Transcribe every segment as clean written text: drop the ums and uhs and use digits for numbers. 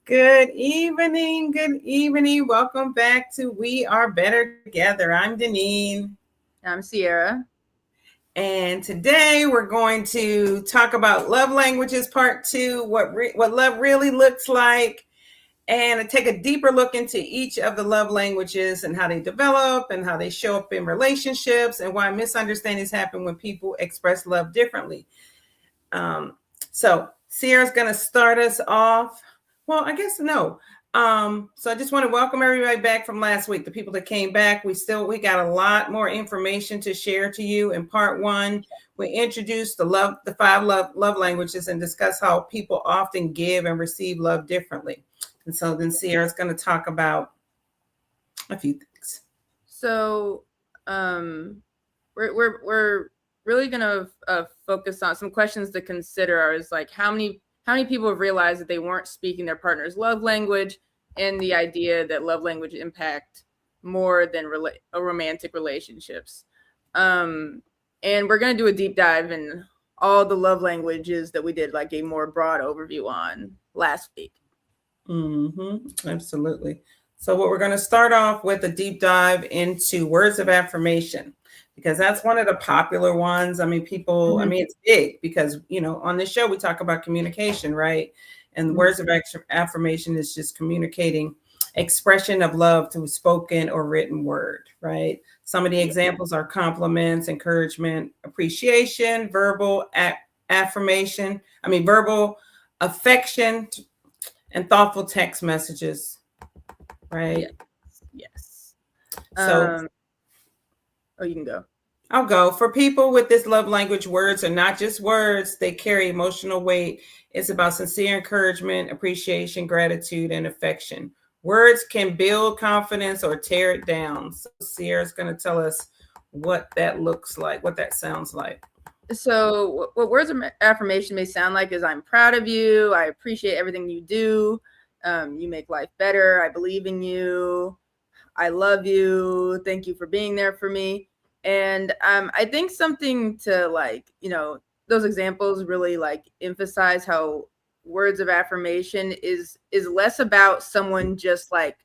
Good evening. Good evening. Welcome back to We Are Better Together. I'm Deneen. I'm Sierra. And today we're going to talk about love languages part two, what love really looks like, and take a deeper look into each of the love languages and how they develop and how they show up in relationships and why misunderstandings happen when people express love differently. Um, so Sierra's going to start us off. Well, I guess no. So I just want to welcome everybody back from last week. The people that came back, we got a lot more information to share to you. In part one, we introduced the five love languages and discuss how people often give and receive love differently. And so then Sierra's going to talk about a few things. So, we're really gonna focus on some questions to consider. Is like how many people have realized that they weren't speaking their partner's love language, and the idea that love language impact more than romantic relationships. And we're gonna do a deep dive in all the love languages that we did like a more broad overview on last week. Absolutely. So what we're going to start off with a deep dive into words of affirmation, because that's one of the popular ones. I mean, people, I mean, it's big because, on this show, we talk about communication, right? And words of affirmation is just communicating expression of love through spoken or written word, right? Some of the examples are compliments, encouragement, appreciation, verbal affirmation. I mean, verbal affection and thoughtful text messages, right? Yes. So, you can go. I'll go. For people with this love language, words are not just words, they carry emotional weight. It's about sincere encouragement, appreciation, gratitude, and affection. Words can build confidence or tear it down. So Sierra's going to tell us what that looks like, what that sounds like. So what words of affirmation may sound like is I'm proud of you. I appreciate everything you do. You make life better. I believe in you. I love you. Thank you for being there for me. And I think something to those examples really like emphasize how words of affirmation is less about someone just like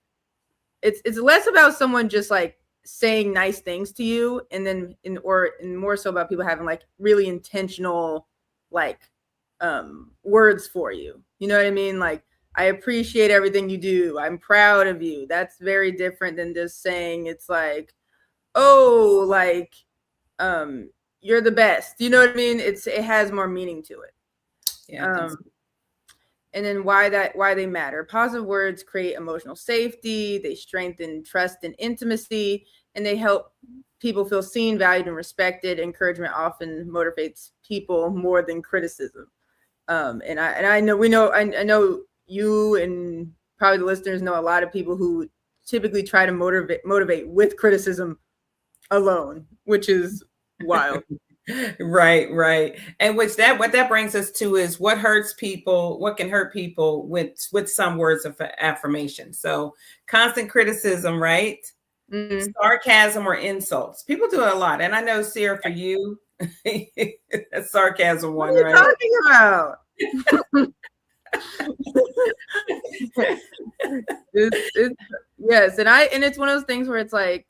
it's less about someone just like saying nice things to you, and then more so about people having like really intentional like words for you. You know what I mean? Like, I appreciate everything you do. I'm proud of you. That's very different than just saying it's like, oh, like you're the best. You know what I mean? It has more meaning to it. Yeah. And then why they matter. Positive words create emotional safety. They strengthen trust and intimacy, and they help people feel seen, valued, and respected. Encouragement often motivates people more than criticism. And I know you and probably the listeners know a lot of people who typically try to motivate with criticism alone, which is wild. Right. And what that brings us to is what can hurt people with some words of affirmation. So constant criticism, right? Mm-hmm. Sarcasm or insults. People do it a lot. And I know, Sierra, for you, that's sarcasm one, right? What are you talking about? Yes, and it's one of those things where it's like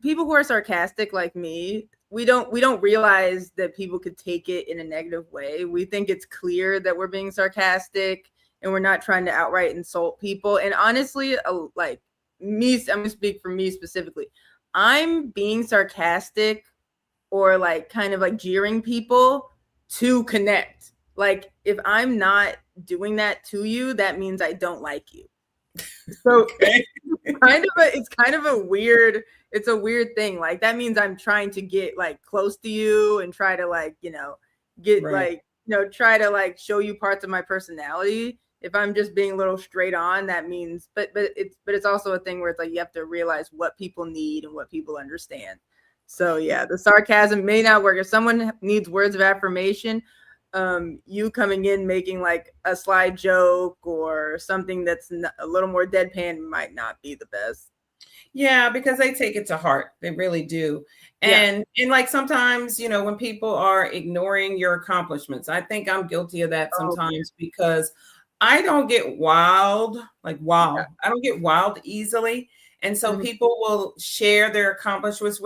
people who are sarcastic like me, we don't realize that people could take it in a negative way. We think it's clear that we're being sarcastic and we're not trying to outright insult people. And honestly, like me, I'm gonna speak for me specifically. I'm being sarcastic or like kind of like jeering people to connect. Like, if I'm not doing that to you, that means I don't like you. So it's kind of a weird thing. Like, that means I'm trying to get like close to you and try to like, get right. Like, try to like show you parts of my personality. If I'm just being a little straight on, that means, but it's also a thing where it's like, you have to realize what people need and what people understand. So yeah, the sarcasm may not work. If someone needs words of affirmation, you coming in making like a sly joke or something that's a little more deadpan might not be the best. Yeah, because they take it to heart. They really do. And like sometimes, when people are ignoring your accomplishments, I think I'm guilty of that sometimes because I don't get wild, like Yeah. wow. I don't get wild easily. And so Mhm. people will share their accomplishments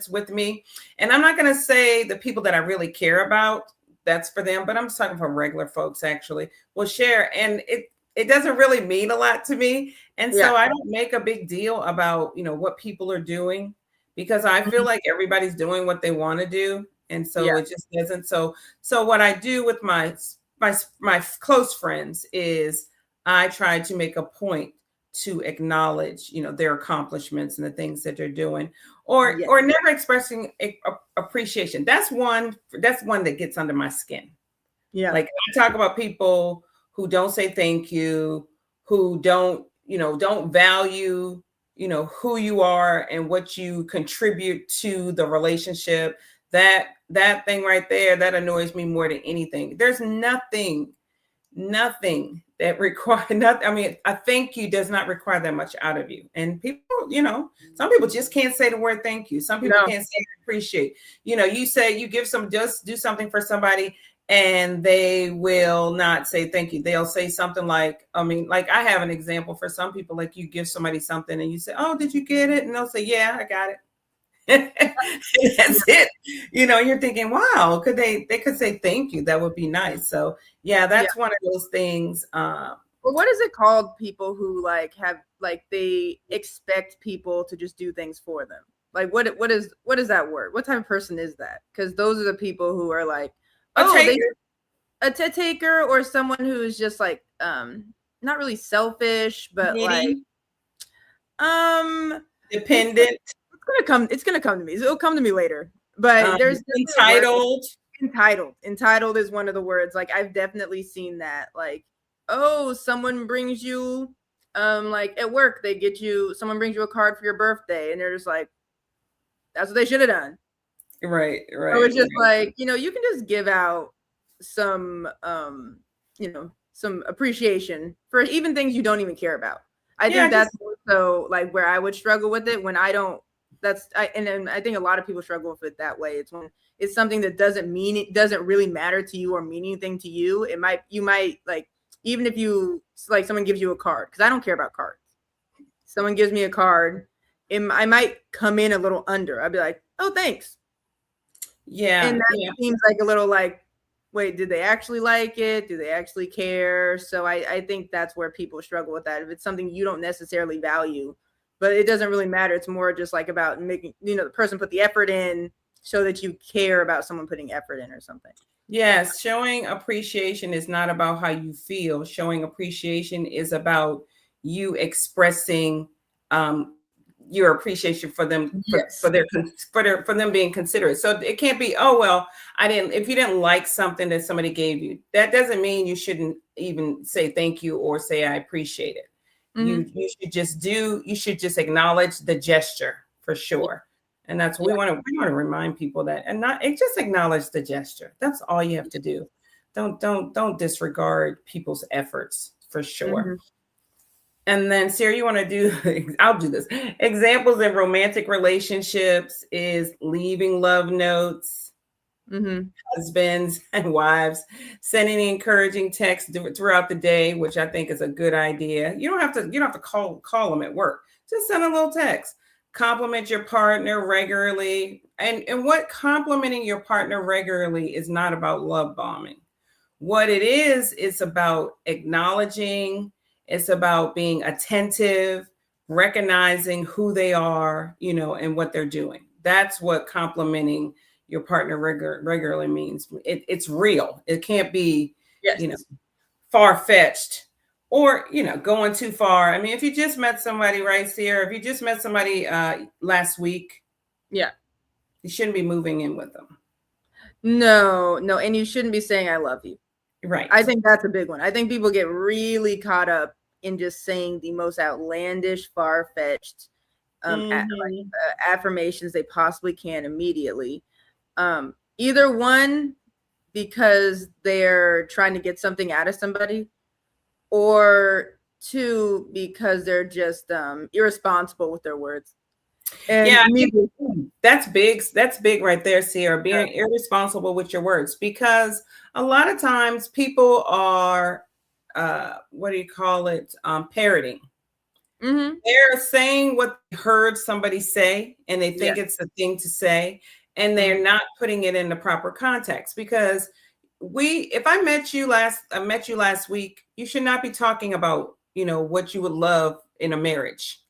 with me. And I'm not going to say the people that I really care about, that's for them, but I'm just talking for regular folks actually will share. And it doesn't really mean a lot to me. And Yeah. so I don't make a big deal about, what people are doing because I feel Mhm. like everybody's doing what they want to do. And so Yeah. it just doesn't. So what I do with my close friends is I try to make a point to acknowledge, their accomplishments and the things that they're doing, or Yeah. or never expressing appreciation. That's one that gets under my skin. Yeah. Like I talk about people who don't say thank you, who don't value, who you are and what you contribute to the relationship. That thing right there, that annoys me more than anything. There's nothing that require nothing. I mean, a thank you does not require that much out of you. And people, some people just can't say the word thank you. Some people No. can't say appreciate. You say you give some just do something for somebody and they will not say thank you. They'll say something like, I mean, like I have an example for some people, like you give somebody something and you say, "Oh, did you get it?" And they'll say, "Yeah, I got it." Yeah. That's it. You're thinking, wow, they could say thank you. That would be nice. So yeah, Yeah. that's one of those things. Well, what is it called? People who like have like they expect people to just do things for them. Like what is that word? What type of person is that? Because those are the people who are like, A oh, they taker, a taker or someone who is just like not really selfish, but like needy, it's dependent, gonna come to me. It'll come to me later. But there's definitely a word. entitled. Entitled is one of the words. Like I've definitely seen that. Like, oh, someone brings you like at work someone brings you a card for your birthday and they're just like, that's what they should have done. Right, So right, it's just right. like, you can just give out some some appreciation for even things you don't even care about. I Yeah, think that's just also like where I would struggle with it when I don't and then I think a lot of people struggle with it that way. It's when it's something that it doesn't really matter to you or mean anything to you. You might like, even if you like someone gives you a card, because I don't care about cards. Someone gives me a card, I might come in a little under. I'd be like, oh, thanks. And yeah, that yeah. seems like a little like, wait, did they actually like it? Do they actually care? So I think that's where people struggle with that. If it's something you don't necessarily value, but it doesn't really matter. It's more just like about making, the person put the effort in, so that you care about someone putting effort in or something. Yes, showing appreciation is not about how you feel. Showing appreciation is about you expressing your appreciation for them Yes. for them being considerate. So it can't be, oh well, I didn't if you didn't like something that somebody gave you, that doesn't mean you shouldn't even say thank you or say I appreciate it. Mm-hmm. You should just acknowledge the gesture for sure. And that's what Yeah. we want to remind people that and not and just acknowledge the gesture. That's all you have to do. Don't disregard people's efforts for sure. Mm-hmm. And then Sierra, you want to do I'll do this. Examples in romantic relationships is leaving love notes, Mm-hmm. husbands and wives sending encouraging texts throughout the day, which I think is a good idea. You don't have to call them at work. Just send a little text. Compliment your partner regularly. And what complimenting your partner regularly is not about love bombing. What it is, it's about acknowledging, it's about being attentive, recognizing who they are, and what they're doing. That's what complimenting your partner regularly means. It's real. It can't be, Yes. you know, far fetched or, going too far. I mean, if you just met somebody, right, Sierra, if you just met somebody last week, Yeah. you shouldn't be moving in with them. No, and you shouldn't be saying I love you. I Right. think that's a big one. I think people get really caught up in just saying the most outlandish, far-fetched Mm-hmm. affirmations they possibly can immediately. Either one, because they're trying to get something out of somebody, or two, because they're just irresponsible with their words. And Yeah, neither. that's big. That's big right there, Sierra, being irresponsible with your words because a lot of times people are what do you call it? Parroting. Mm-hmm. They're saying what they heard somebody say, and they Yeah. think it's the thing to say, and Mm-hmm. they're not putting it in the proper context. Because if I met you last week, you should not be talking about, what you would love in a marriage.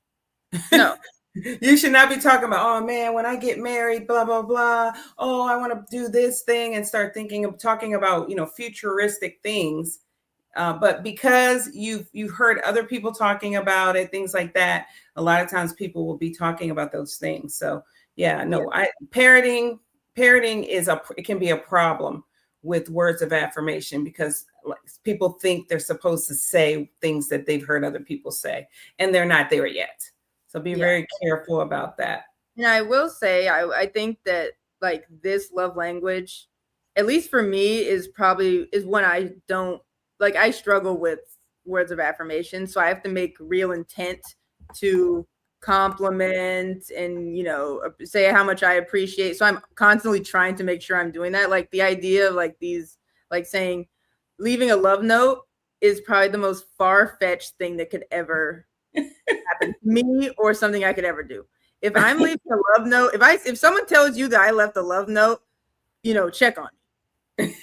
No. You should not be talking about, oh man, when I get married, blah blah blah. Oh, I want to do this thing, and start thinking of talking about, futuristic things. But because you've heard other people talking about it, things like that, a lot of times people will be talking about those things. So yeah, Yeah. no, parroting it can be a problem with words of affirmation, because people think they're supposed to say things that they've heard other people say, and they're not there yet. So be Yeah. very careful about that. And I will say, I think that like this love language, at least for me, is when I don't like, I struggle with words of affirmation. So I have to make real intent to compliment and, say how much I appreciate. So I'm constantly trying to make sure I'm doing that. Like the idea of like these, like saying, leaving a love note is probably the most far-fetched thing that could ever happen to me or something I could ever do. If I'm leaving a love note, if someone tells you that I left a love note, check on me.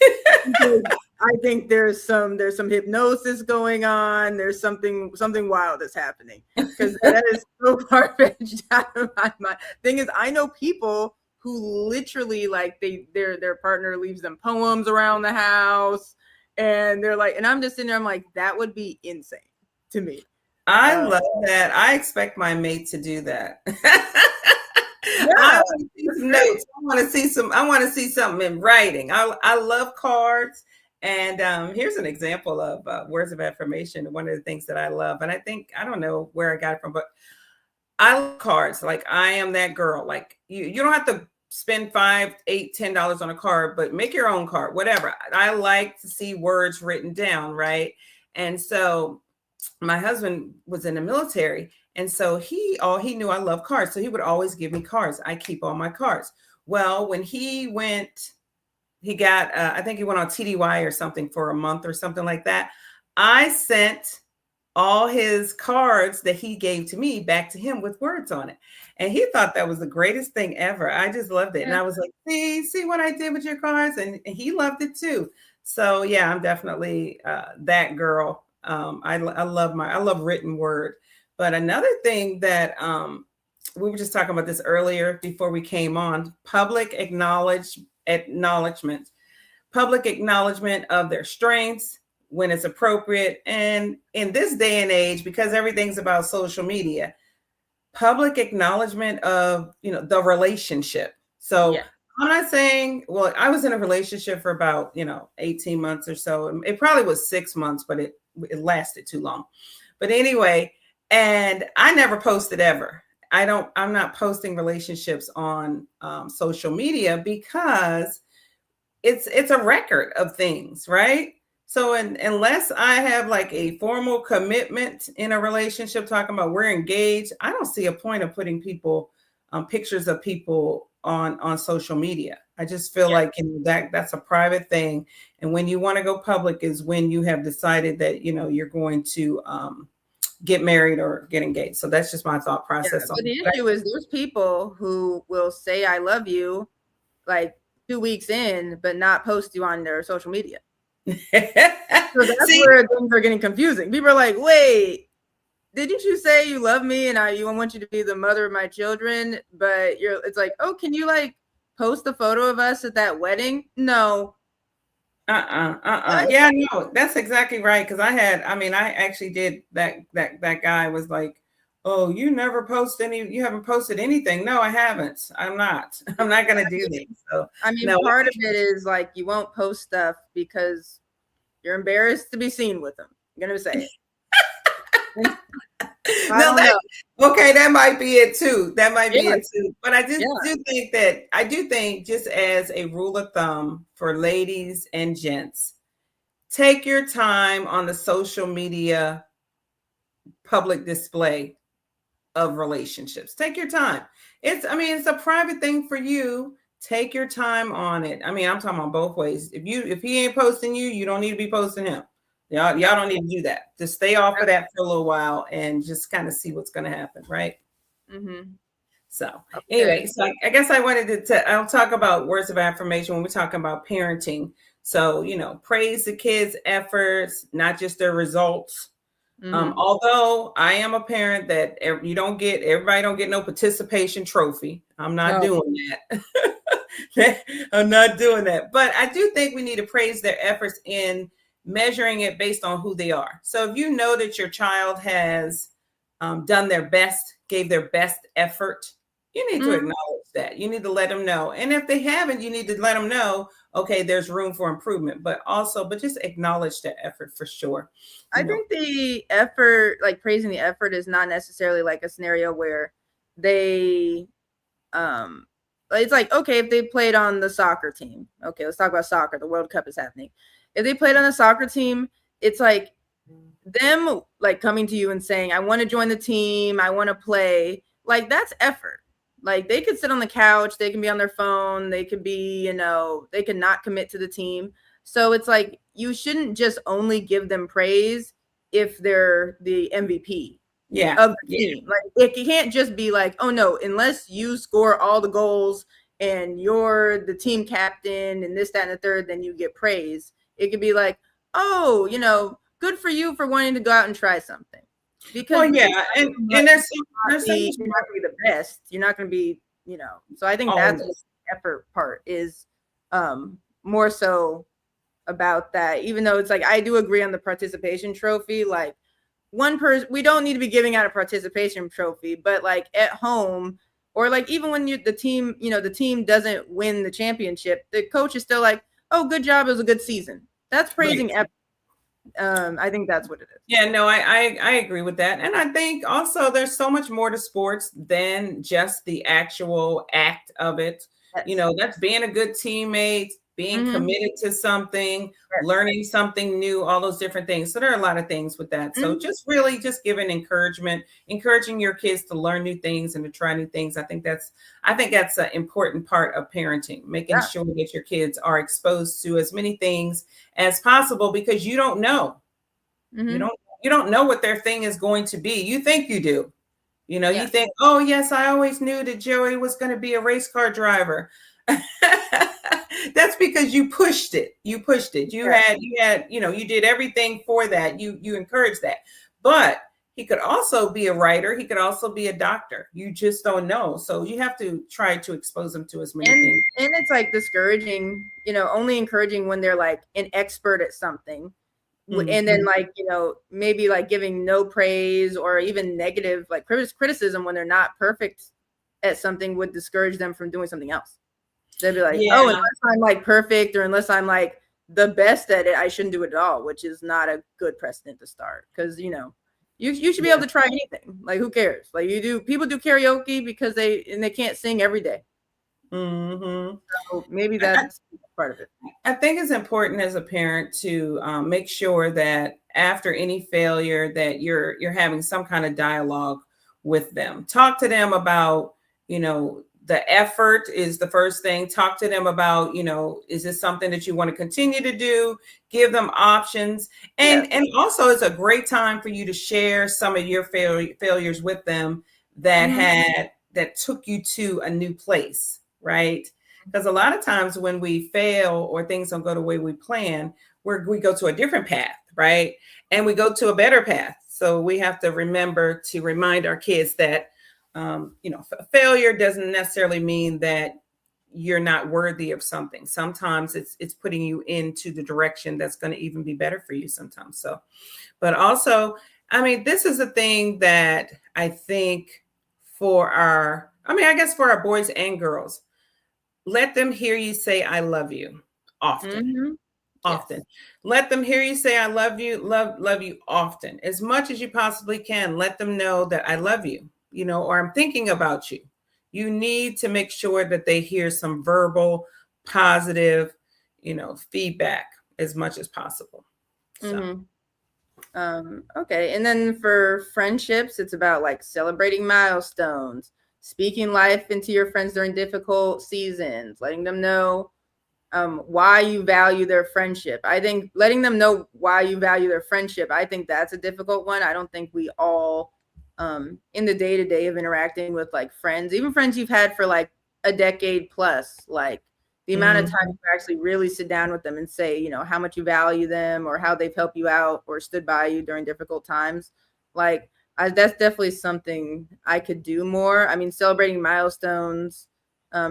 I think there's some hypnosis going on. There's something wild that's happening, because that is so far fetched out of my mind. Thing is, I know people who literally like their partner leaves them poems around the house, and they're like, and I'm just sitting there, I'm like, that would be insane to me. I love that. I expect my mate to do that. Yeah, I want to see some notes. I want to see something in writing. I love cards. And here's an example of words of affirmation. One of the things that I love, and I don't know where I got it from, but I love cards. Like, I am that girl. Like, you don't have to spend $5, $8, $10 on a card, but make your own card, whatever. I like to see words written down, right? And so my husband was in the military, and so he knew I love cards, so he would always give me cards. I keep all my cards. Well, when he got I think he went on TDY or something for a month or something like that. I sent all his cards that he gave to me back to him with words on it, and he thought that was the greatest thing ever. I just loved it, and I was like, see what I did with your cards, and he loved it too. So yeah, I'm definitely that girl. I love written word. But another thing that we were just talking about this earlier before we came on, acknowledgement, public acknowledgement of their strengths when it's appropriate. And in this day and age, because everything's about social media, public acknowledgement of, the relationship. So yeah. I'm not saying, well, I was in a relationship for about, 18 months or so. It probably was 6 months, but it lasted too long. But anyway, and I never posted ever. I'm not posting relationships on social media, because it's a record of things, right? So unless I have like a formal commitment in a relationship, talking about we're engaged, I don't see a point of putting pictures of people on social media. I just feel like that's a private thing, and when you want to go public is when you have decided that you're going to get married or get engaged. So that's just my thought process. But the issue is there's people who will say I love you like 2 weeks in, but not post you on their social media. So that's where things are getting confusing. People are like, wait, didn't you say you love me and I want you to be the mother of my children? But it's like, oh, can you like post a photo of us at that wedding? No. Yeah, no, that's exactly right. Because I actually did that guy was like, oh, you haven't posted anything. No, I haven't. I'm not going to do this. So part of it is like, you won't post stuff because you're embarrassed to be seen with them. I'm going to say it. Okay, that might be it too. But I do think just as a rule of thumb for ladies and gents, take your time on the social media public display of relationships. Take your time. It's a private thing for you. Take your time on it. I'm talking on both ways. If he ain't posting you, you don't need to be posting him. Y'all don't need to do that. Just stay off of that for a little while and just kind of see what's going to happen, right? Mm-hmm. So Okay. anyway, so I guess I wanted to I'll talk about words of affirmation when we're talking about parenting. So, praise the kids' efforts, not just their results. Mm-hmm. Although I am a parent that everybody don't get no participation trophy. I'm not No. doing that. I'm not doing that. But I do think we need to praise their efforts in measuring it based on who they are. So if you know that your child has done their best, gave their best effort, you need to Mm-hmm. acknowledge that. You need to let them know. And if they haven't, you need to let them know, okay, there's room for improvement, but just acknowledge their effort for sure. I think the effort, like praising the effort, is not necessarily like a scenario where they it's like, okay, if they played on the soccer team, okay, let's talk about soccer. The World Cup is happening. If they played on the soccer team, it's like them like coming to you and saying, I want to join the team, I want to play. Like, that's effort. Like, they could sit on the couch, they can be on their phone, they could be, they could not commit to the team. So it's like, you shouldn't just only give them praise if they're the MVP of the team. Like, it can't just be like, oh no, unless you score all the goals and you're the team captain and this, that, and the third, then you get praise. It could be like, oh, good for you for wanting to go out and try something. Because and there's you're not going to be the best. You're not going to be, So I think that's the effort part is more so about that. Even though it's like, I do agree on the participation trophy. Like, one person, we don't need to be giving out a participation trophy, but like at home, or like even when the team doesn't win the championship, the coach is still like, oh, good job, it was a good season. That's praising effort. I think that's what it is. Yeah, no, I agree with that. And I think also there's so much more to sports than just the actual act of it. Yes. That's being a good teammate, being committed to something, learning something new, all those different things. So there are a lot of things with that. So just really just giving encouragement, encouraging your kids to learn new things and to try new things. I think that's an important part of parenting, making sure that your kids are exposed to as many things as possible, because you don't know. You don't know what their thing is going to be. You think you do. You think, oh yes, I always knew that Joey was going to be a race car driver. That's because you pushed it. You did everything for that. You encouraged that. But he could also be a writer. He could also be a doctor. You just don't know. So you have to try to expose them to as many things. And it's like discouraging, only encouraging when they're like an expert at something. And then like, maybe like giving no praise or even negative like criticism when they're not perfect at something would discourage them from doing something else. They'd be like, oh, unless I'm like perfect or unless I'm like the best at it, I shouldn't do it at all, which is not a good precedent to start. Because you should be able to try anything. Like, who cares? Like, people do karaoke because they can't sing every day. So maybe that's part of it. I think it's important as a parent to make sure that after any failure that you're having some kind of dialogue with them. Talk to them about, the effort is the first thing. Talk to them about, is this something that you want to continue to do? Give them options. And also it's a great time for you to share some of your failures with them that took you to a new place, right? Because a lot of times when we fail or things don't go the way we plan, we go to a different path, right? And we go to a better path. So we have to remember to remind our kids that, failure doesn't necessarily mean that you're not worthy of something. Sometimes it's putting you into the direction that's going to even be better for you sometimes. So, but also, this is a thing that I think for our boys and girls, let them hear you say, I love you often. Often. Yes. Let them hear you say, I love you, love you often, as much as you possibly can. Let them know that I love you, or I'm thinking about you. You need to make sure that they hear some verbal, positive, feedback as much as possible. So. Okay. And then for friendships, it's about like celebrating milestones, speaking life into your friends during difficult seasons, letting them know why you value their friendship. I think letting them know why you value their friendship, I think that's a difficult one. I don't think we all, in the day to day of interacting with like friends, even friends you've had for like a decade plus, like the amount of time you actually really sit down with them and say, you know, how much you value them or how they've helped you out or stood by you during difficult times. Like, that's definitely something I could do more. I mean, celebrating milestones,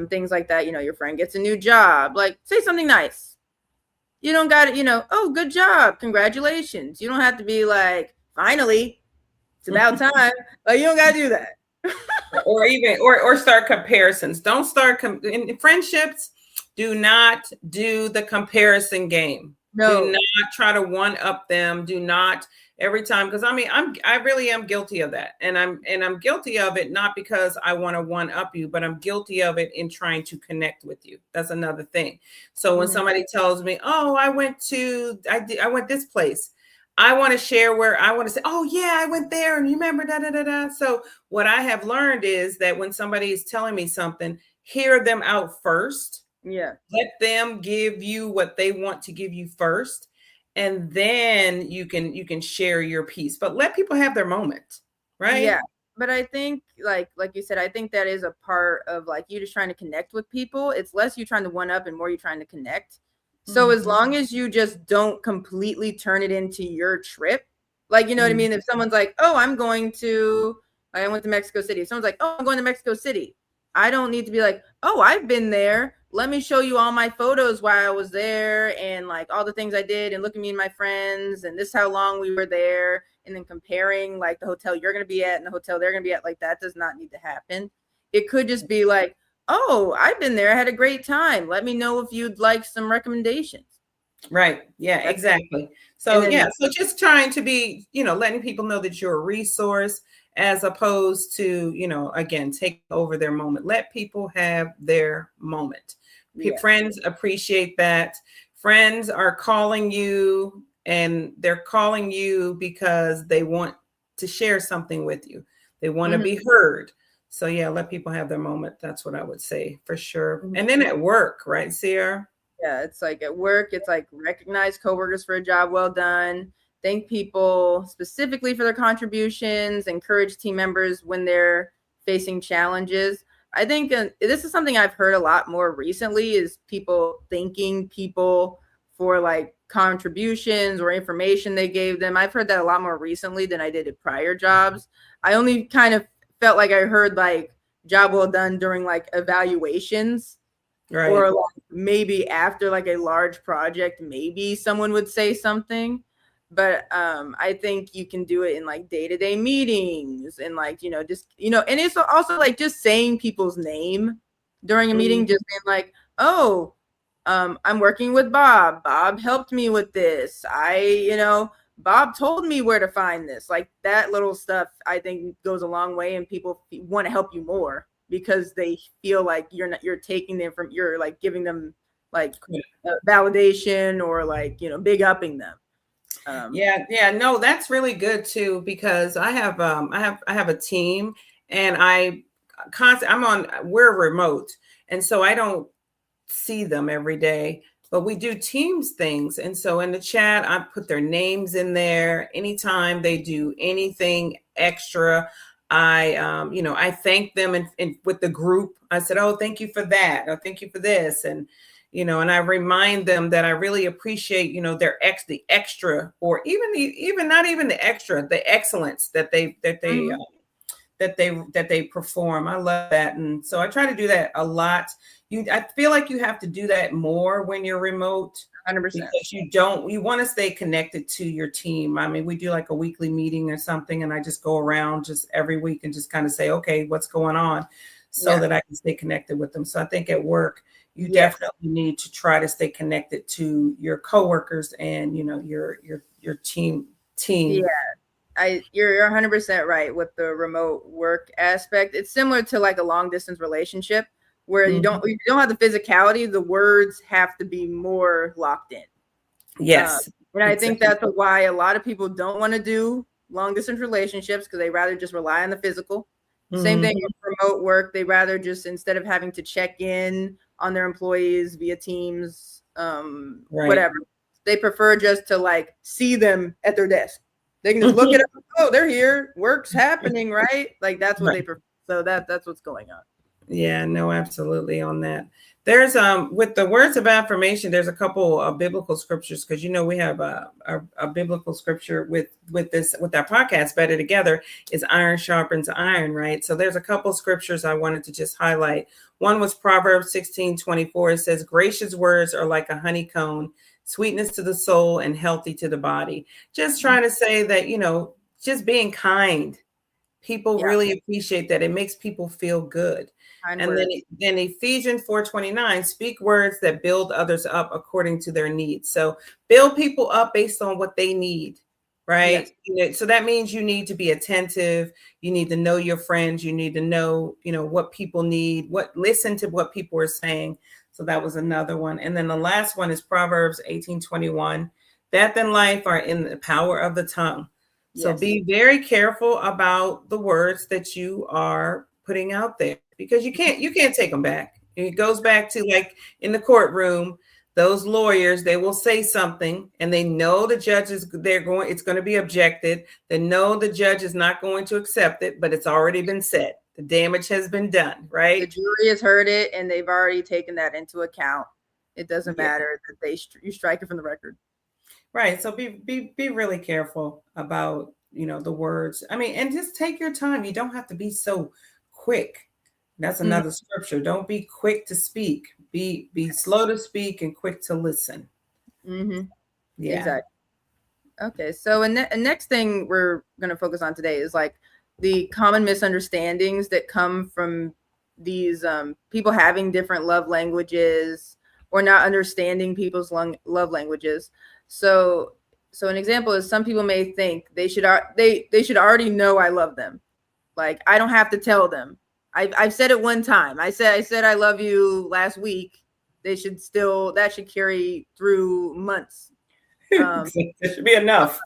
things like that. You know, your friend gets a new job, like say something nice. You don't got it, you know, oh, good job, congratulations. You don't have to be like, finally, it's about time. Like, you don't got to do that. Or even or start comparisons. Don't start in friendships. Do not do the comparison game. Do No. not try to one up them. Do not every time, because I mean I really am guilty of that, and I'm guilty of it not because I want to one up you, but I'm guilty of it in trying to connect with you. That's another thing. So when somebody tells me, oh, I went this place, I want to share where I want to say, oh yeah, I went there and you remember da da da da. So what I have learned is that when somebody is telling me something, hear them out first. Yeah. Let them give you what they want to give you first, and then you can share your piece. But let people have their moment, right? Yeah. But I think like you said, I think that is a part of like you just trying to connect with people. It's less you trying to one up and more you trying to connect. So as long as you just don't completely turn it into your trip, like, you know what I mean? If someone's like, oh, I went to Mexico City. If someone's like, oh, I'm going to Mexico City. I don't need to be like, oh, I've been there. Let me show you all my photos while I was there and like all the things I did and look at me and my friends and this is how long we were there. And then comparing like the hotel you're going to be at and the hotel they're going to be at, like that does not need to happen. It could just be like, oh, I've been there. I had a great time. Let me know if you'd like some recommendations. Right. Yeah, That's exactly. So then, yeah, so just trying to be, letting people know that you're a resource as opposed to, again, take over their moment. Let people have their moment. yeah. Friends appreciate that. Friends are calling you and they're calling you because they want to share something with you. They want to be heard. So yeah, let people have their moment. That's what I would say for sure. And then at work, right, Sierrah? Yeah, it's like at work, it's like recognize coworkers for a job well done. Thank people specifically for their contributions. Encourage team members when they're facing challenges. I think this is something I've heard a lot more recently is people thanking people for like contributions or information they gave them. I've heard that a lot more recently than I did at prior jobs. I only kind of felt like I heard like job well done during like evaluations. Right. Or like maybe after like a large project, maybe someone would say something. But I think you can do it in like day-to-day meetings and like, just, and it's also like just saying people's name during a meeting, just being like, oh, I'm working with Bob. Bob helped me with this. Bob told me where to find this. Like that little stuff, I think goes a long way and people want to help you more because they feel like you're taking them from, you're like giving them like validation or like, big upping them. No, that's really good too, because I have a team and we're remote. And so I don't see them every day, but we do Teams things. And so in the chat, I put their names in there. Anytime they do anything extra, I thank them and with the group. I said, oh, thank you for that. Or thank you for this. And, and I remind them that I really appreciate, the extra, or even not even the extra, the excellence that they perform. I love that. And so I try to do that a lot. I feel like you have to do that more when you're remote. 100%. Because you want to stay connected to your team. I mean, we do like a weekly meeting or something, and I just go around just every week and just kind of say, okay, what's going on, so that I can stay connected with them. So I think at work, you definitely need to try to stay connected to your coworkers and, your team. Yeah. You're 100% right with the remote work aspect. It's similar to like a long distance relationship where you don't have the physicality, the words have to be more locked in. Yes. And I think that's why a lot of people don't want to do long distance relationships because they rather just rely on the physical. Same thing with remote work. They rather just, instead of having to check in on their employees via Teams, Right. whatever. They prefer just to like see them at their desk. They can just look at them. Oh, they're here. Work's happening, right? Like that's what Right. they prefer. So that's what's going on. Yeah, no, absolutely on that. There's with the words of affirmation, there's a couple of biblical scriptures because we have a biblical scripture with this with our podcast Better Together is iron sharpens iron, right? So there's a couple scriptures I wanted to just highlight. One was Proverbs 16:24. It says, "Gracious words are like a honeycomb, sweetness to the soul and healthy to the body." Just trying to say that, just being kind. People really appreciate that. It makes people feel good. Kind And words. then Ephesians 4:29, speak words that build others up according to their needs. So build people up based on what they need, right? Yes. So that means you need to be attentive. You need to know your friends. You need to know, what people need, listen to what people are saying. So that was another one. And then the last one is Proverbs 18:21. Death and life are in the power of the tongue. So Yes. be very careful about the words that you are putting out there because you can't take them back. It goes back to like in the courtroom, those lawyers, they will say something and they know the judge is it's going to be objected. They know the judge is not going to accept it, but it's already been said. The damage has been done, right? The jury has heard it and they've already taken that into account. It doesn't matter that you strike it from the record. Right. So be really careful about, the words. I mean, and just take your time. You don't have to be so quick. That's another scripture. Don't be quick to speak. Be slow to speak and quick to listen. Mm-hmm. Yeah. Exactly. Okay. So, and next thing we're going to focus on today is like the common misunderstandings that come from these people having different love languages or not understanding people's love languages. So an example is some people may think they should already know I love them. Like I don't have to tell them. I've said it one time. I said I love you last week. That should carry through months. It should be enough.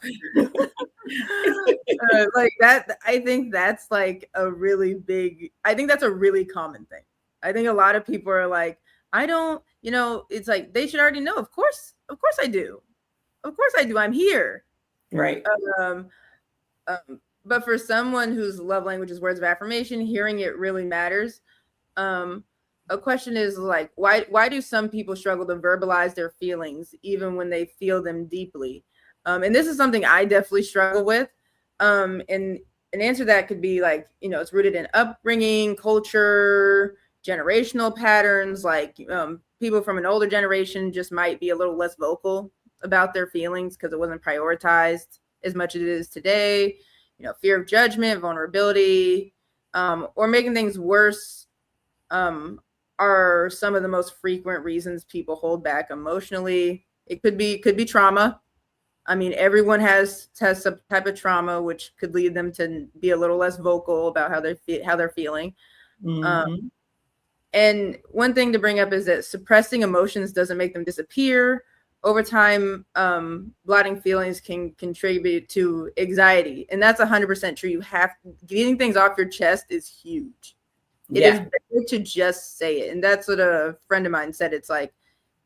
Like that, I think that's like I think that's a really common thing. I think a lot of people are like, I don't, it's like they should already know. Of course I do. Of course I do. I'm here. Right. But for someone whose love language is words of affirmation, hearing it really matters. A question is like, why do some people struggle to verbalize their feelings even when they feel them deeply? And this is something I definitely struggle with. And an answer that could be like, it's rooted in upbringing, culture, generational patterns. Like people from an older generation just might be a little less vocal about their feelings because it wasn't prioritized as much as it is today. Fear of judgment, vulnerability, or making things worse are some of the most frequent reasons people hold back emotionally. It could be trauma. I mean, everyone has some type of trauma, which could lead them to be a little less vocal about how they're feeling. Mm-hmm. And one thing to bring up is that suppressing emotions doesn't make them disappear. Over time, blotting feelings can contribute to anxiety, and that's 100% true. Getting things off your chest is huge. It is better to just say it, and that's what a friend of mine said. It's like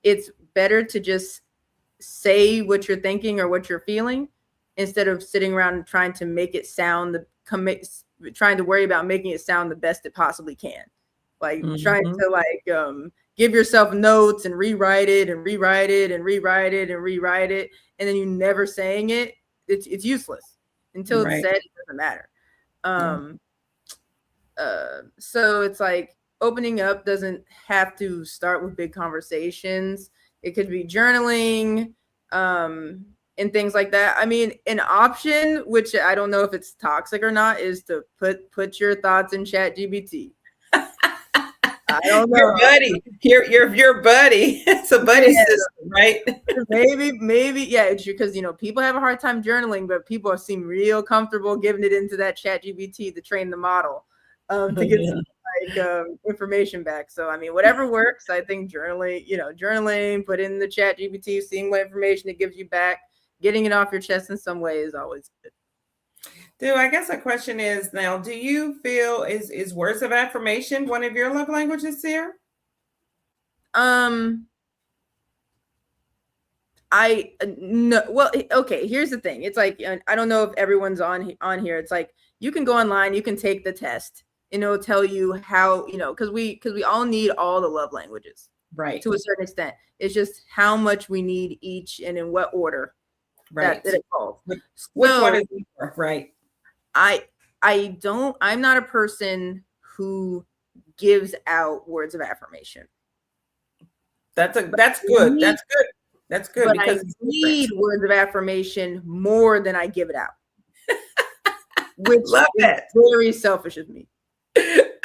it's better to just say what you're thinking or what you're feeling instead of sitting around trying to make it sound trying to worry about making it sound the best it possibly can. Like trying to like give yourself notes and rewrite it and rewrite it and rewrite it and rewrite it, and then you never saying it. It's useless until it's said. It doesn't matter. So it's like opening up doesn't have to start with big conversations. It could be journaling and things like that. I mean, an option, which I don't know if it's toxic or not, is to put your thoughts in ChatGPT. I don't know. Your buddy. Your buddy. It's a buddy system, right? Maybe, yeah. It's because people have a hard time journaling, but people seem real comfortable giving it into that ChatGPT to train the model to get some information back. So I mean, whatever works. I think journaling, put in the ChatGPT, seeing what information it gives you back, getting it off your chest in some way is always good. Dude, I guess the question is now, do you feel is words of affirmation one of your love languages, Sierrah? No, well, okay, here's the thing. It's like, I don't know if everyone's on here. It's like, you can go online, you can take the test, and it'll tell you how, because we all need all the love languages, Right. to a certain extent. It's just how much we need each and in what order Right. that it falls. Which So, one is more? Right. I'm not a person who gives out words of affirmation. That's good. That's good. That's good, but because I need words of affirmation more than I give it out, which Love is that. very selfish of me. Hypocrite.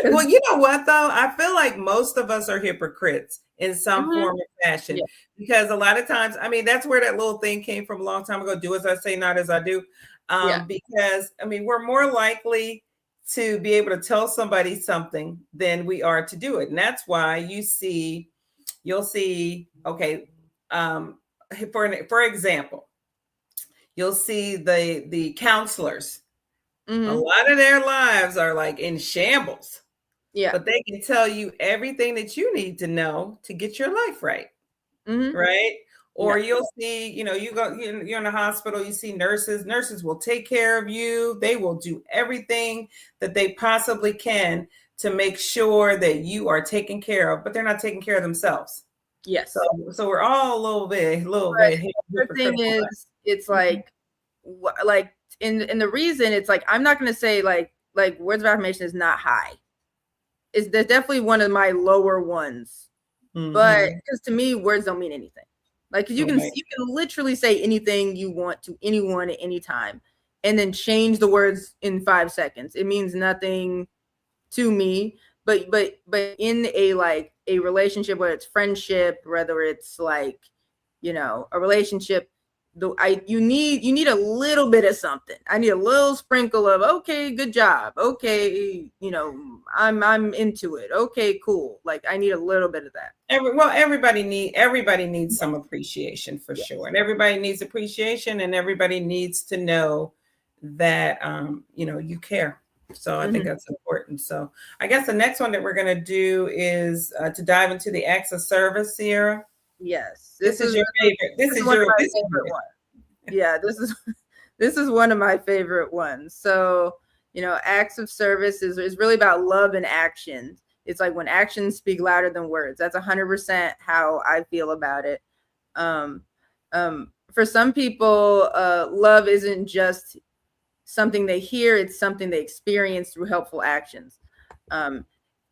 Well, you know what though? I feel like most of us are hypocrites in some form or fashion, because a lot of times, I mean, that's where that little thing came from a long time ago. Do as I say, not as I do. Because I mean, we're more likely to be able to tell somebody something than we are to do it. And that's why you'll see, okay, for example, you'll see the counselors. A lot of their lives are like in shambles. Yeah. But they can tell you everything that you need to know to get your life right. Right? Or you'll see, you're in a hospital, you see nurses will take care of you. They will do everything that they possibly can to make sure that you are taken care of, but they're not taking care of themselves. Yes. So we're all a little bit. The thing is, it's like in the reason, it's like, I'm not going to say like words of affirmation is not high. There's definitely one of my lower ones, but because to me, words don't mean anything. Like, you can literally say anything you want to anyone at any time, and then change the words in 5 seconds. It means nothing to me. But in a relationship, whether it's friendship, whether it's like, a relationship, you need a little bit of something. I need a little sprinkle of, okay, good job. Okay, I'm into it. Okay, cool. Like, I need a little bit of that. Everybody needs some appreciation for sure. And everybody needs appreciation, and everybody needs to know that you care. So I think that's important. So I guess the next one that we're going to do is to dive into the acts of service, Sierrah. Yes. This is your favorite. This is your favorite one. Yeah, this is one of my favorite ones. So, acts of service is really about love and action. It's like when actions speak louder than words. That's 100% how I feel about it. For some people, love isn't just something they hear, it's something they experience through helpful actions.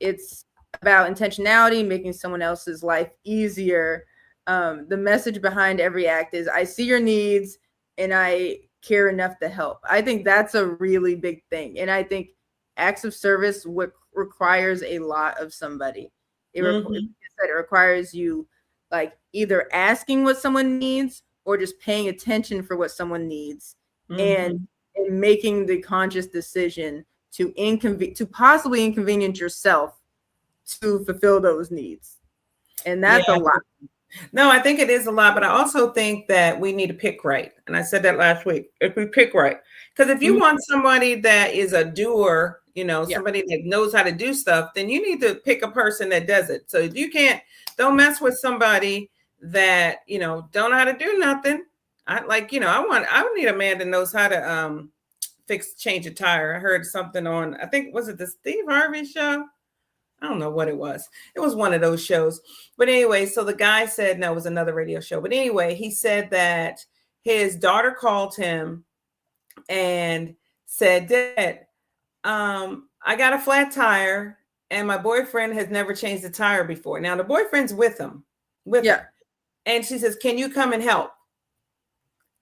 It's about intentionality, making someone else's life easier. The message behind every act is, I see your needs and I care enough to help. I think that's a really big thing. And I think acts of service requires a lot of somebody. It requires you like either asking what someone needs or just paying attention for what someone needs, and making the conscious decision to possibly inconvenience yourself to fulfill those needs. And that's a lot. No, I think it is a lot, but I also think that we need to pick right. And I said that last week. If we pick right, because if you want somebody that is a doer, somebody that knows how to do stuff, then you need to pick a person that does it. So if you don't mess with somebody that, don't know how to do nothing. I need a man that knows how to change a tire. I heard something on, I think, was it the Steve Harvey show? I don't know what it was. It was one of those shows. But anyway, so the guy said, no, it was another radio show. But anyway, he said that his daughter called him and said, Dad, I got a flat tire and my boyfriend has never changed the tire before. Now the boyfriend's with him. Her. And she says, can you come and help?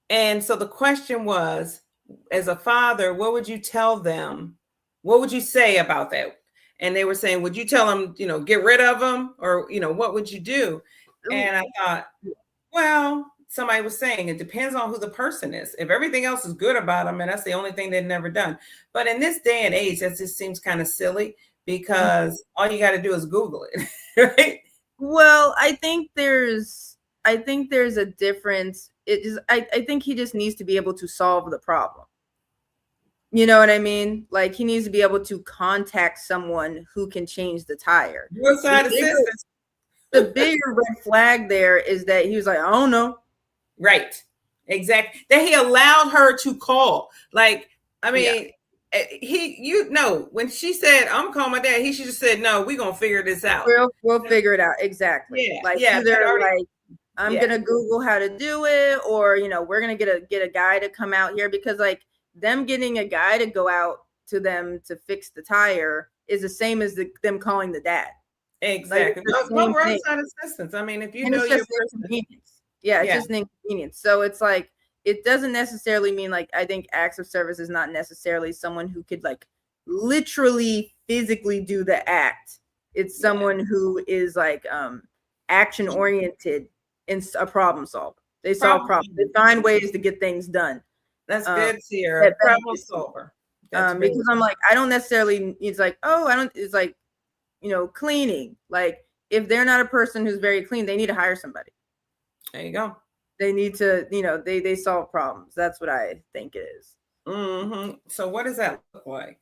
And so the question was, as a father, what would you tell them? What would you say about that? And they were saying, would you tell them, get rid of them? Or, what would you do? And I thought, well, somebody was saying it depends on who the person is. If everything else is good about them, and that's the only thing they've never done. But in this day and age, that just seems kind of silly, because all you got to do is Google it, right? Well, I think there's a difference. I think he just needs to be able to solve the problem. You know what I mean? Like he needs to be able to contact someone who can change the tire. The Roadside bigger, assistance. the bigger red flag there is that he was like, I don't know. Right. Exactly. That he allowed her to call. Like, I mean, when she said, I'm calling my dad, he should have said, no, we're going to figure this out. We'll figure it out. Exactly. Yeah. Like Yeah. either Already, like I'm gonna Google how to do it, or we're gonna get a guy to come out here, because like them getting a guy to go out to them to fix the tire is the same as them calling the dad. Exactly. Like, no roadside assistance. I mean, if you know your inconvenience. Yeah, it's just an inconvenience. So it's like it doesn't necessarily mean like I think acts of service is not necessarily someone who could like literally physically do the act. It's someone who is like action oriented and a problem solver. They solve problems. They find ways to get things done. That's good, Sierra. Problem solver. Because I'm like, I don't necessarily. It's like, oh, I don't. It's like, cleaning. Like, if they're not a person who's very clean, they need to hire somebody. There you go. They need to, they solve problems. That's what I think it is. Mm-hmm. So what does that look like?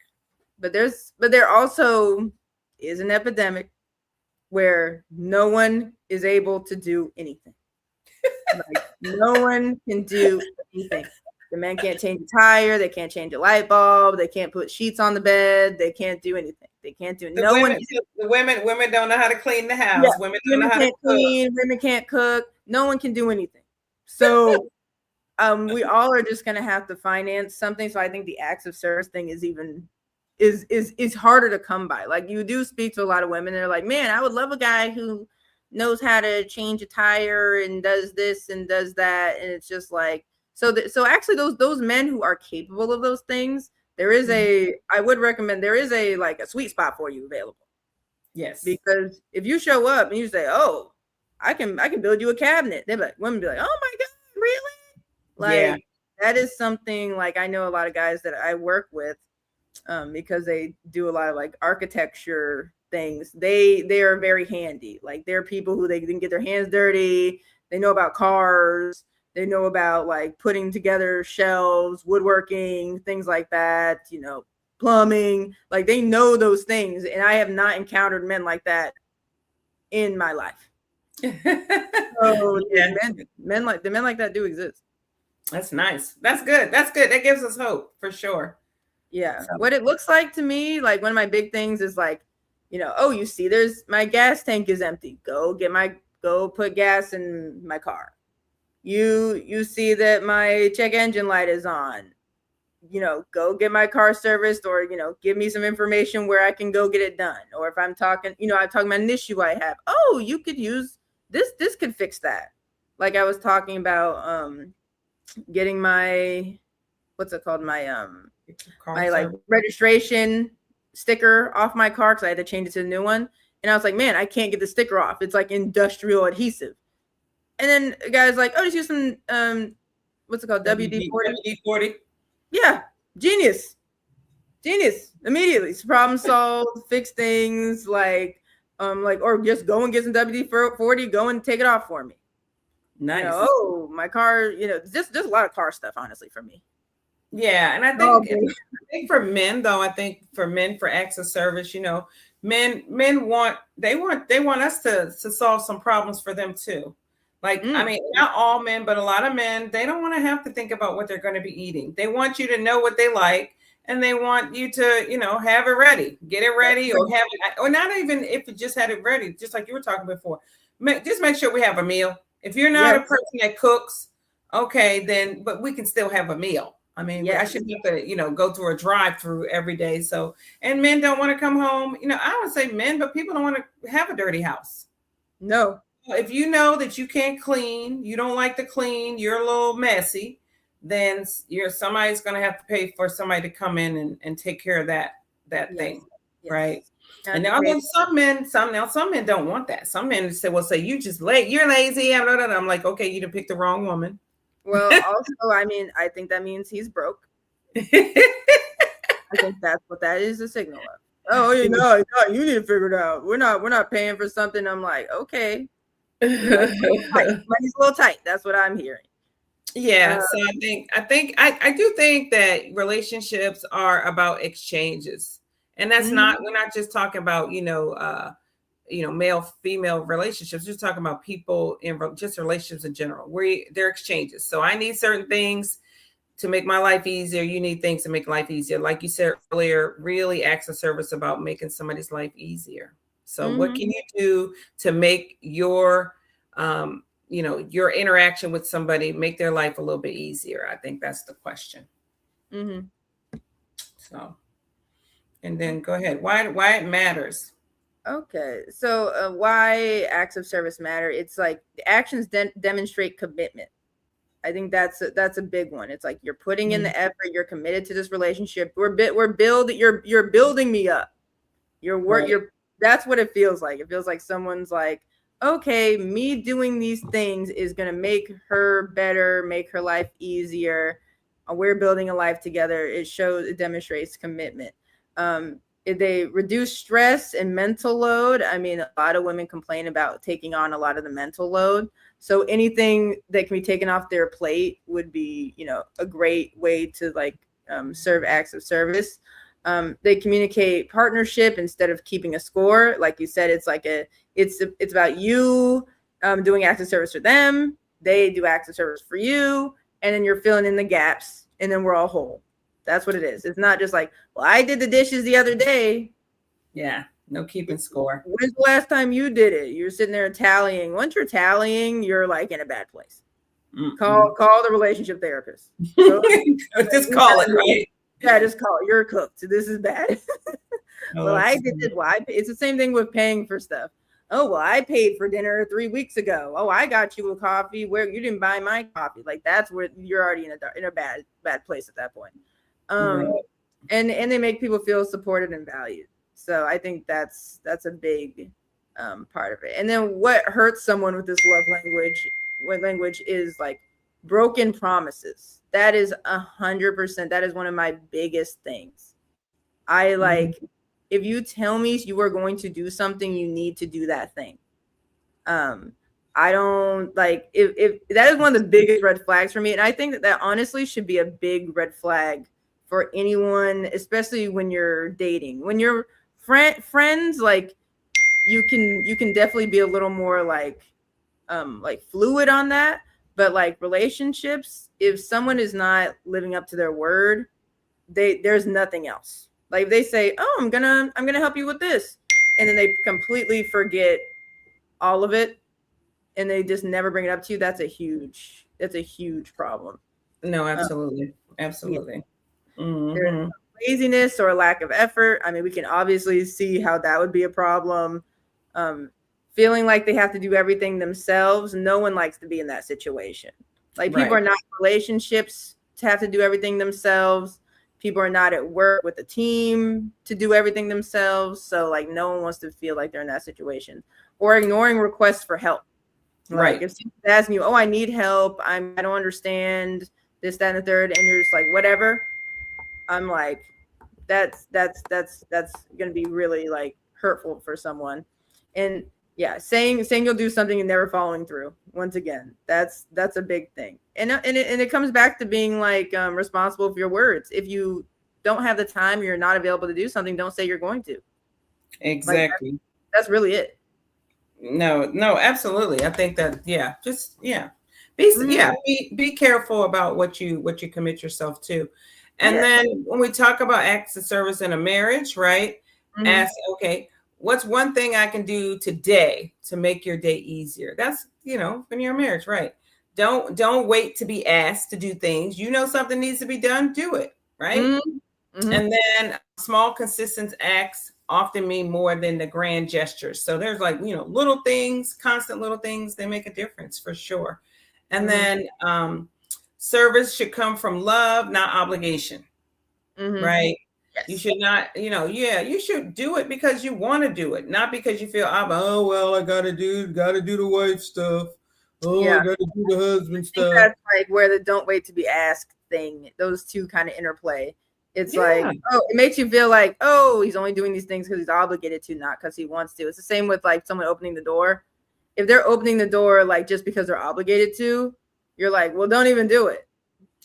But there also is an epidemic where no one is able to do anything. Like, no one can do anything. The men can't change a tire. They can't change a light bulb. They can't put sheets on the bed. They can't do anything. They can't do the women don't know how to clean the house. Yeah, women don't know how to clean. Women can't cook. No one can do anything. So we all are just gonna have to finance something. So I think the acts of service thing is harder to come by. Like you do speak to a lot of women, they're like, man, I would love a guy who knows how to change a tire and does this and does that. And it's just like, so actually those men who are capable of those things, there is I would recommend there is a sweet spot for you available. Yes. Because if you show up and you say, oh, I can build you a cabinet, women be like, oh my God, really? That is something like I know a lot of guys that I work with because they do a lot of like architecture things. They are very handy. Like they're people who they can get their hands dirty. They know about cars. They know about like putting together shelves, woodworking, things like that, plumbing. Like they know those things. And I have not encountered men like that in my life. So men like that do exist. That's nice. That's good. That gives us hope for sure. Yeah. So. What it looks like to me, like one of my big things is like, oh, you see, there's my gas tank is empty. Go put gas in my car. You see that my check engine light is on. Go get my car serviced, or give me some information where I can go get it done. Or if I'm talking, I'm talking about an issue I have. Oh, you could use this could fix that. Like I was talking about getting my what's it called? My my registration sticker off my car because I had to change it to a new one. And I was like, man, I can't get the sticker off. It's like industrial adhesive. And then the guy's like, oh, just use some what's it called? WD-40. WD-40. Yeah, genius. Immediately, problem solved. Fix things or just go and get some WD-40. Go and take it off for me. Nice. Oh, my car. Just a lot of car stuff, honestly, for me. Yeah, and I think for men though, for acts of service, men want us to solve some problems for them too. Like, I mean, not all men, but a lot of men, they don't want to have to think about what they're going to be eating. They want you to know what they like, and they want you to, have it ready, get it ready, or have it, or not even if you just had it ready, just like you were talking before. Just make sure we have a meal. If you're not a person that cooks, okay, then, but we can still have a meal. I mean, I shouldn't have to, go through a drive-through every day. So, and men don't want to come home. I would say men, but people don't want to have a dirty house. No. If you know that you can't clean, you don't like to clean, you're a little messy, then somebody's going to have to pay for somebody to come in and take care of that thing, right? And now some men don't want that. Some men say, well, say you just you're lazy. I'm like, okay, you done picked the wrong woman. Well, also, I mean, I think that means he's broke. I think that's what that is a signal of. Oh, you need to figure it out. We're not paying for something. I'm like, okay. Money's a little tight. That's what I'm hearing. Yeah, so I do think that relationships are about exchanges. And that's Mhm, not we're not just talking about, male female relationships, just talking about people in just relationships in general. They're exchanges. So I need certain things to make my life easier. You need things to make life easier. Like you said earlier, really acts of service about making somebody's life easier. So what mhm, can you do to make your interaction with somebody make their life a little bit easier? I think that's the question. mhm. So, and then go ahead. Why it matters. Okay, so why acts of service matter? It's like the actions demonstrate commitment. I think that's a big one. It's like you're putting in Mm, the effort, you're committed to this relationship. We're building you're building me up. right. You're That's what it feels like. It feels like someone's like, okay, me doing these things is gonna make her better, make her life easier. We're building a life together. It demonstrates commitment. If they reduce stress and mental load. I mean, a lot of women complain about taking on a lot of the mental load. So anything that can be taken off their plate would be, a great way to like serve acts of service. They communicate partnership instead of keeping a score. Like you said, it's about you doing acts of service for them. They do acts of service for you, and then you're filling in the gaps, and then we're all whole. That's what it is. It's not just like, well, I did the dishes the other day. Yeah. No keeping score. When's the last time you did it? You're sitting there tallying. Once you're tallying, you're like in a bad place. Mm-mm. Call the relationship therapist. Go, Just call it, right? yeah, just call it. You're cooked. This is bad. Oh, Well, I that's did this. Well, it's the same thing with paying for stuff. Oh, well, I paid for dinner 3 weeks ago. Oh, I got you a coffee where you didn't buy my coffee. Like that's where you're already in a bad place at that point. right. Um, and they make people feel supported and valued. So I think that's a big part of it. And then what hurts someone with this love language is like broken promises. That is 100%. That is one of my biggest things. I Mhm. like if you tell me you are going to do something, you need to do that thing. Um, I don't like if that is one of the biggest red flags for me, and I think that honestly should be a big red flag for anyone, especially when you're dating. When you're friends, like you can definitely be a little more like fluid on that. But like relationships, if someone is not living up to their word, there's nothing else. Like if they say, "Oh, I'm gonna help you with this," and then they completely forget all of it, and they just never bring it up to you. That's a huge problem. No, Um, absolutely. yeah, Absolutely. there's Hmm. laziness or a lack of effort. I mean, we can obviously see how that would be a problem. Um, Feeling like they have to do everything themselves. No one likes to be in that situation. Like people Right. are not in relationships to have to do everything themselves. People are not at work with a team to do everything themselves. So like no one wants to feel like they're in that situation. Or ignoring requests for help. Like Right. if someone's asking you, "Oh, I need help. I don't understand this, that, and the third," and you're just like, "Whatever." I'm like, that's gonna be really like hurtful for someone. And yeah, saying you'll do something and never following through. Once again, that's a big thing. And it comes back to being like responsible for your words. If you don't have the time, you're not available to do something, don't say you're going to. Like Exactly. that's really it. No, no, absolutely. I think that, yeah, just, yeah. Be careful about what you commit yourself to. And Yeah. then when we talk about acts of service in a marriage, right? Mm-hmm. Ask, okay, what's one thing I can do today to make your day easier? That's, when you're in marriage, right? Don't wait to be asked to do things. You know something needs to be done, do it, right? Mm-hmm. Mm-hmm. And then small, consistent acts often mean more than the grand gestures. So there's like, little things, constant little things, they make a difference for sure. And Mm-hmm. then service should come from love, not obligation, Mm-hmm. right? You Yes. should not, yeah, you should do it because you want to do it, not because you feel, oh, well, I gotta do the wife stuff. Oh, I Yeah. gotta do the husband I think stuff. that's like where the don't wait to be asked thing, those two kind of interplay. It's Yeah, like, oh, it makes you feel like, oh, he's only doing these things because he's obligated to, not because he wants to. It's the same with like someone opening the door. If they're opening the door like just because they're obligated to, you're like, well, don't even do it.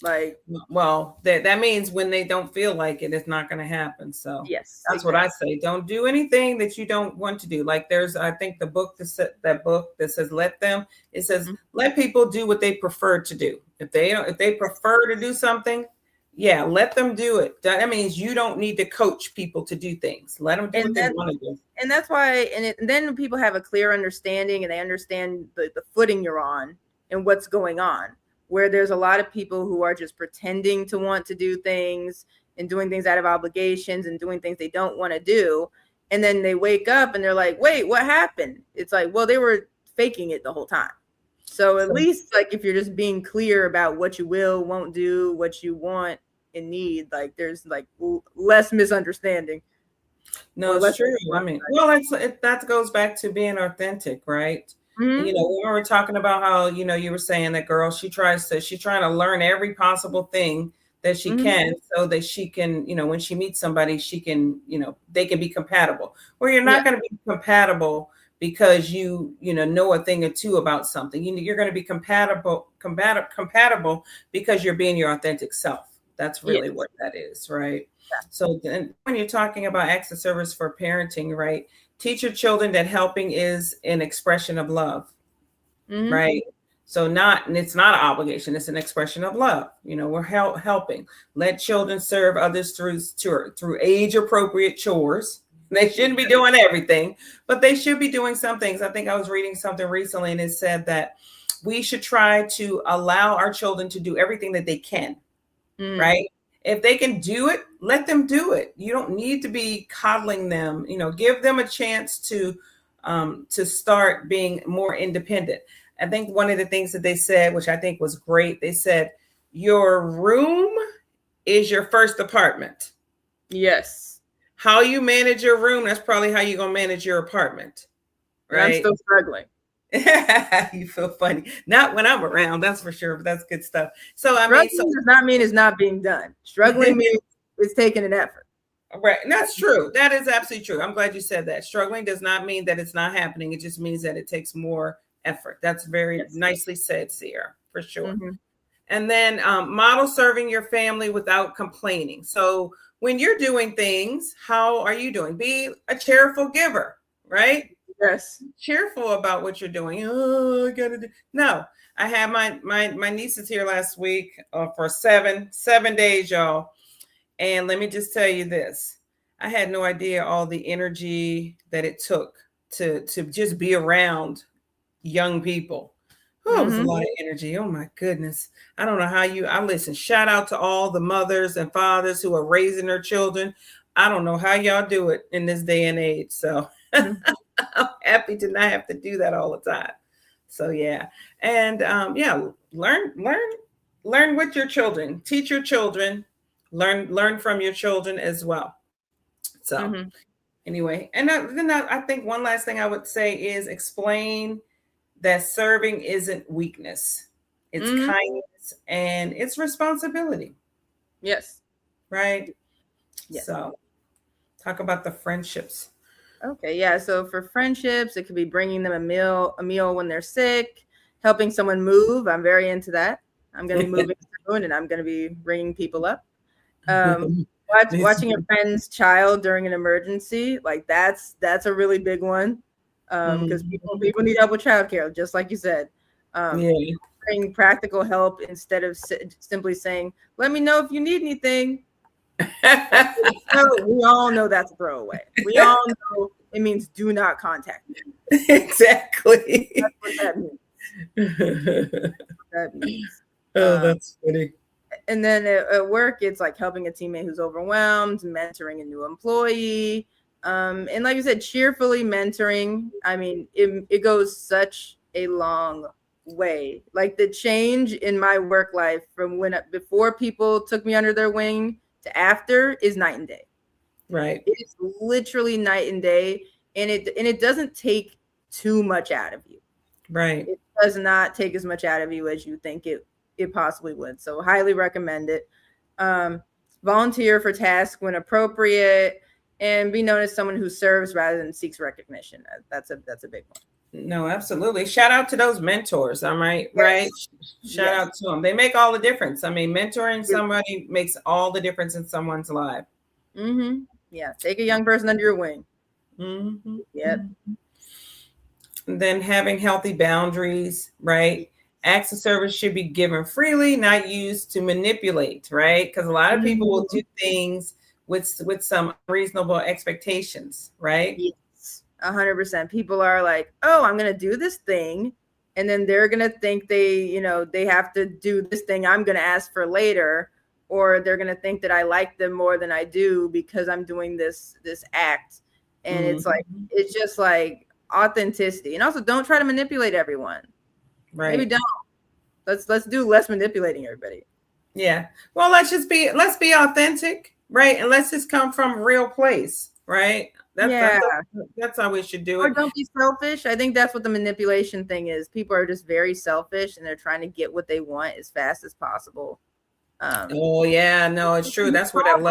Like, Well, that means when they don't feel like it, it's not going to happen. So yes, that's what I exactly. say. Don't do anything that you don't want to do. Like there's, I think the book that book that says "Let Them." It says Mhm. let people do what they prefer to do. If they prefer to do something, yeah, let them do it. That means you don't need to coach people to do things. Let them do And what they that want to do. and that's why and then people have a clear understanding and they understand the footing you're on and what's going on, where there's a lot of people who are just pretending to want to do things and doing things out of obligations and doing things they don't want to do, and then they wake up and they're like, wait, what happened? It's like, well, they were faking it the whole time. So at So least like if you're just being clear about what you will, won't do, what you want and need, like there's like less misunderstanding no, or it's less. true. I mean, well, that goes back to being authentic, right? And, Mm-hmm. when we were talking about how, you were saying that girl, she's trying to learn every possible thing that she Mm-hmm. can so that she can, when she meets somebody, she can, they can be compatible. Or you're Yeah. not going to be compatible because know a thing or two about something. You're going to be compatible because you're being your authentic self. That's really Yes. what that is, right? So then when you're talking about acts of service for parenting, right? Teach your children that helping is an expression of love, Mm-hmm. right? So and it's not an obligation, it's an expression of love. We're helping. Let children serve others through age appropriate chores. They shouldn't be doing everything, but they should be doing some things. I think I was reading something recently and it said that we should try to allow our children to do everything that they can, Mm. right? If they can do it, let them do it. You don't need to be coddling them. Give them a chance to start being more independent. I think one of the things that they said, which I think was great, they said, "Your room is your first apartment. Yes. How you manage your room, that's probably how you're gonna manage your apartment, And I'm right?" still struggling. You feel funny. Not when I'm around, that's for sure. But that's good stuff. So I mean, so Struggling does not mean it's not being done. Struggling means it's taking an effort. right. And that's true. That is absolutely true. I'm glad you said that. Struggling does not mean that it's not happening. It just means that it takes more effort. That's very Yes. nicely said, Sierra, for sure. Mm-hmm. And then model serving your family without complaining. So when you're doing things, how are you doing? Be a cheerful giver, right? Yes. Cheerful about what you're doing. Oh, I gotta do. No, I had my nieces here last week for 7 days, y'all. And let me just tell you this. I had no idea all the energy that it took to just be around young people. Oh, it was a Mm-hmm. lot of energy. Oh my goodness. I don't know how I listen. Shout out to all the mothers and fathers who are raising their children. I don't know how y'all do it in this day and age. So Mm-hmm. I'm happy to not have to do that all the time. So yeah. And yeah, learn with your children. Teach your children. Learn from your children as well. So Mm-hmm. anyway, and I think one last thing I would say is explain that serving isn't weakness. It's Mm-hmm. kindness and it's responsibility, Yes. right? Yes. So talk about the friendships. Okay. Yeah. So for friendships, it could be bringing them a meal when they're sick, helping someone move. I'm very into that. I'm going to be moving soon, and I'm going to be bringing people up. Um, watching a friend's child during an emergency, like that's a really big one. Because people need help with childcare, just like you said. Um, Yeah. bring practical help instead of simply saying, "Let me know if you need anything." So we all know that's a throwaway. We all know it means do not contact me. Exactly. That's what that means. That means. Oh, that's funny. And then at work, it's like helping a teammate who's overwhelmed, mentoring a new employee. And like you said, cheerfully mentoring. I mean, it goes such a long way. Like the change in my work life from before people took me under their wing to after is night and day. Right. It's literally night and day, and it doesn't take too much out of you. Right. It does not take as much out of you as you think it possibly would. So highly recommend it. Um, volunteer for tasks when appropriate, and be known as someone who serves rather than seeks recognition. That's a big one. No, absolutely. Shout out to those mentors. I'm right, right. Yes. Shout Yes. out to them. They make all the difference. I mean, mentoring somebody makes all the difference in someone's life. Mm-hmm. Yeah. Take a young person under your wing. Mm-hmm. Yep. And then having healthy boundaries, right? Acts of service should be given freely, not used to manipulate, right? Because a lot of people will Mhm. do things with some reasonable expectations, right? Yes. 100%. People are like, oh, I'm gonna do this thing, and then they're gonna think they have to do this thing I'm gonna ask for later, or they're gonna think that I like them more than I do because I'm doing this act. And it's like Mm-hmm. it's just like authenticity. And also don't try to manipulate everyone. Maybe Right. don't. Let's do less manipulating everybody. Yeah. Well, let's be authentic, right? And let's just come from a real place, right? Yeah. That's how we should do Or it. don't be selfish. I think that's what the manipulation thing is. People are just very selfish and they're trying to get what they want as fast as possible. Um, Oh yeah, no, it's true. That's where that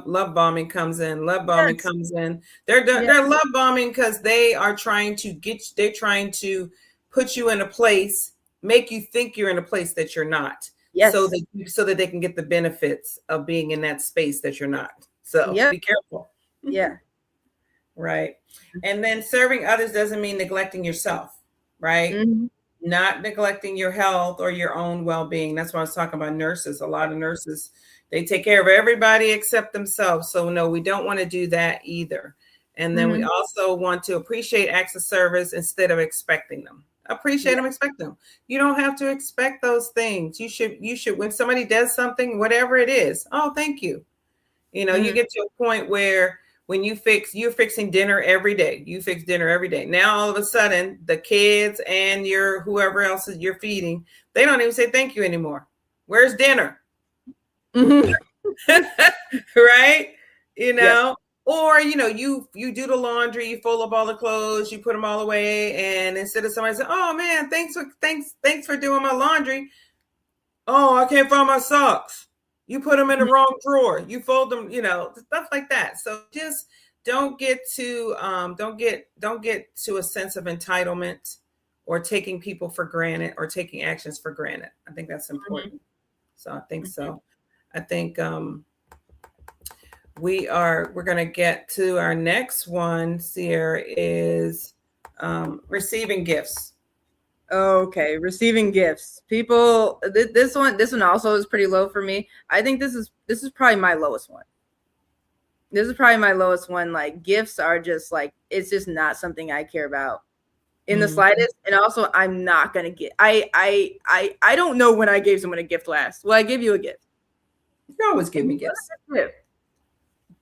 love bombing comes in. Love bombing yes. comes in. They're Yeah. they're love bombing because they are trying to they're trying to put you in a place, make you think you're in a place that you're not, Yes. so that they can get the benefits of being in that space that you're not. So Yep. be careful. Yeah. Right. And then serving others doesn't mean neglecting yourself, right? Mm-hmm. Not neglecting your health or your own well-being. That's why I was talking about nurses. A lot of nurses, they take care of everybody except themselves. So no, we don't want to do that either. And then we Mm-hmm. also want to appreciate acts of service instead of expecting them. Appreciate Yeah. them, expect them. You don't have to expect those things. You should when somebody does something, whatever it is, oh, thank you. You know, you Mm-hmm. get to a point where when you're fixing dinner every day, you fix dinner every day. Now all of a sudden, the kids and your whoever else is you're feeding, they don't even say thank you anymore. Where's dinner? Mm-hmm. Right? You Yes. know, or you do the laundry, you fold up all the clothes, you put them all away, and instead of somebody saying, "Oh man, thanks for doing my laundry," oh, I can't find my socks. You put them in the wrong drawer. You fold them, stuff like that. So just don't get to a sense of entitlement or taking people for granted or taking actions for granted. I think that's Mm-hmm. important. So I think so. I think we're going to get to our next one. Sierra is receiving gifts. Okay, receiving gifts. People, this one also is pretty low for me. I think this is probably my lowest one. This is probably my lowest one. Like gifts are just like it's just not something I care about in the Mm. slightest. And also, I'm not gonna get. I don't know when I gave someone a gift last. Well, I give you a gift. You always give me gifts. Gift.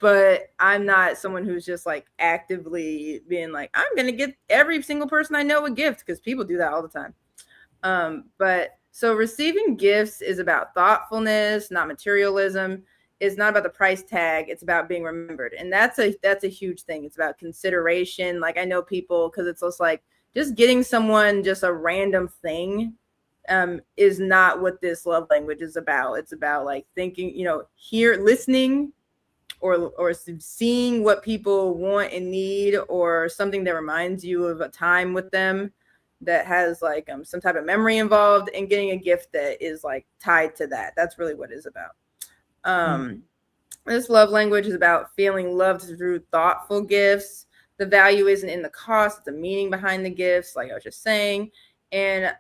But I'm not someone who's just like actively being like, I'm gonna get every single person I know a gift because people do that all the time. But so receiving gifts is about thoughtfulness, not materialism. It's not about the price tag. It's about being remembered, and that's a huge thing. It's about consideration. Like I know people because it's just like just getting someone just a random thing is not what this love language is about. It's about like thinking, listening or seeing what people want and need or something that reminds you of a time with them that has like some type of memory involved and getting a gift that is like tied to that. That's really what it's about. Mm. This love language is about feeling loved through thoughtful gifts. The value isn't in the cost, it's the meaning behind the gifts, like I was just saying. And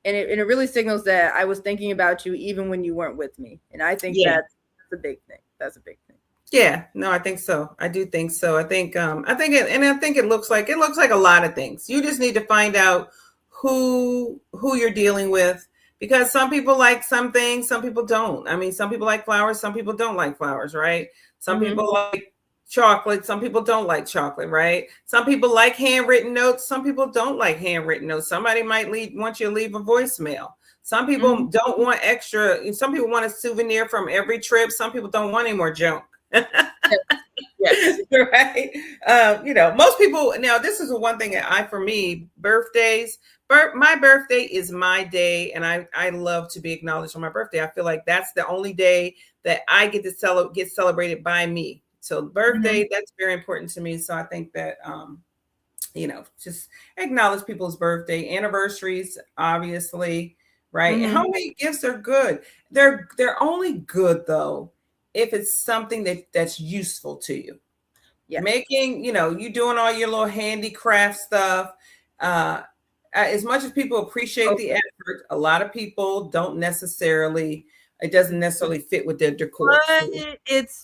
it really signals that I was thinking about you even when you weren't with me. And I think Yeah. that's a big thing. That's a big thing. Yeah, no, I think so. I do think so. I think it looks like a lot of things. You just need to find out who you're dealing with because some people like some things, some people don't. I mean, some people like flowers, some people don't like flowers, right? Some Mm-hmm. people like chocolate, some people don't like chocolate, right? Some people like handwritten notes, some people don't like handwritten notes. Somebody might want you to leave a voicemail. Some people don't want extra. Some people want a souvenir from every trip. Some people don't want any more junk. Yes. Right. Most people now, this is the one thing that for me, birthdays, my birthday is my day. And I love to be acknowledged on my birthday. I feel like that's the only day that I get to get celebrated by me. So birthday, that's very important to me. So I think that, just acknowledge people's birthday, anniversaries, obviously, right? And Mm-hmm. homemade gifts are good. They're only good though if it's something that's useful to you. Yes. Making, you doing all your little handicraft stuff. Uh, as much as people appreciate the Okay. effort, a lot of people don't necessarily. It doesn't necessarily fit with their decor.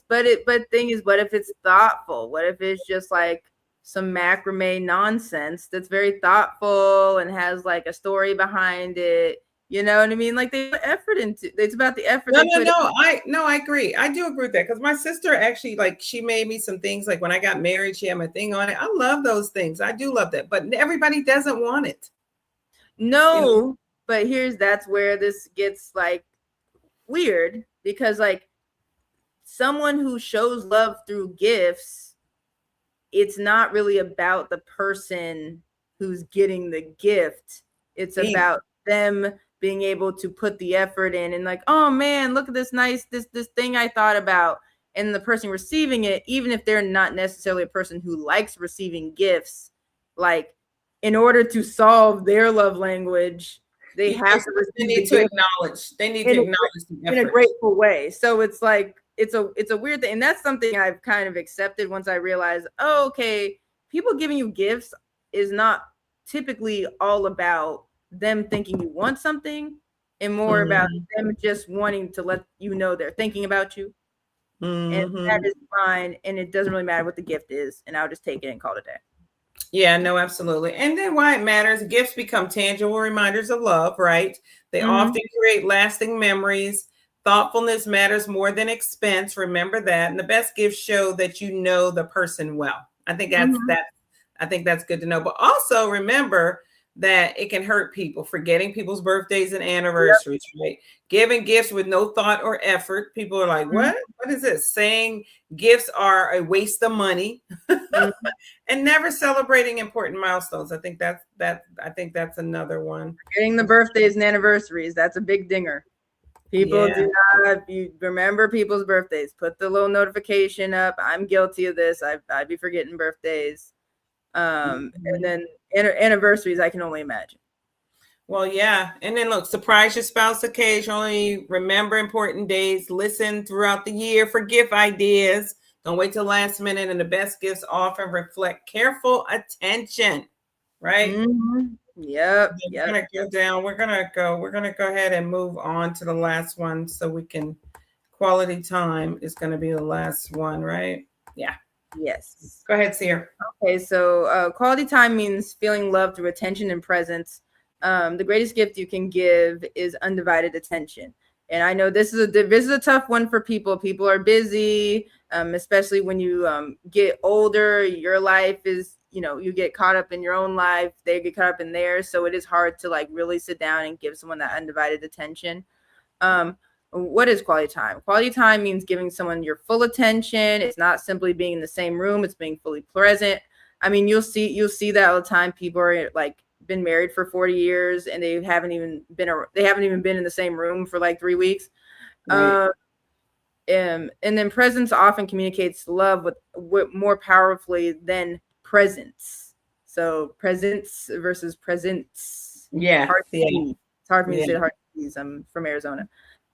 But but thing is, what if it's thoughtful? What if it's just like some macrame nonsense that's very thoughtful and has like a story behind it? You know what I mean? Like they put effort into it's about the effort No, they no, put no. I agree. I do agree with that because my sister actually, like, she made me some things. Like when I got married, she had my thing on it. I love those things. I do love that, but everybody doesn't want it. You know. No, but that's where this gets like weird because like someone who shows love through gifts, it's not really about the person who's getting the gift. It's Either. about them being able to put the effort in and like, oh man, look at this nice this thing I thought about. And the person receiving it, even if they're not necessarily a person who likes receiving gifts, like in order to solve their love language, they have to They receive the need to gift acknowledge. They need to in a acknowledge the in a effort. grateful way. So it's like it's a weird thing, and that's something I've kind of accepted once I realized, oh, okay, people giving you gifts is not typically all about them thinking you want something, and more about Mhm. them just wanting to let you know they're thinking about you, and that Mhm. is fine, and it doesn't really matter what the gift is, and I'll just take it and call it a day. Yeah, no, absolutely. And then why it matters, gifts become tangible reminders of love, right? They Mm-hmm. often create lasting memories. Thoughtfulness matters more than expense. Remember that. And the best gifts show that you know the person well. I think that's Mm-hmm. that. I think that's good to know. But also remember that it can hurt people, forgetting people's birthdays and Yep. anniversaries, right? Giving gifts with no thought or effort. People are like, Mm-hmm. what? What is this? Saying gifts are a waste of money. Mm-hmm. And never celebrating important milestones. I think that's another one. Getting the birthdays and anniversaries, that's a big dinger. People Yeah. do not you remember people's birthdays. Put the little notification up. I'm guilty of this. I'd be forgetting birthdays. And Mhm. then anniversaries, I can only imagine. Well, yeah. And then look, surprise your spouse occasionally. Remember important days. Listen throughout the year for gift ideas. Don't wait till last minute. And the best gifts often reflect careful attention, right? Mm-hmm. Yep. We're Yep. gonna go down. We're gonna go ahead and move on to the last one so we can quality time is gonna be the last one, right? Yeah. Yes. Go ahead, Sierra. Okay, so quality time means feeling love through attention and presence. The greatest gift you can give is undivided attention. And I know this is a tough one for people. People are busy, especially when you get older. Your life is, you get caught up in your own life. They get caught up in theirs. So it is hard to like really sit down and give someone that undivided attention. Um, what is quality time? Quality time means giving someone your full attention. It's not simply being in the same room, it's being fully present. I mean, you'll see that all the time. People are like been married for 40 years and they haven't even been in the same room for like 3 weeks. Right. Um, and then presence often communicates love with more powerfully than presence. So presence versus presence. Yeah. Hard to Yeah. see. It's hard for me to Yeah. say the hard to see. I'm from Arizona.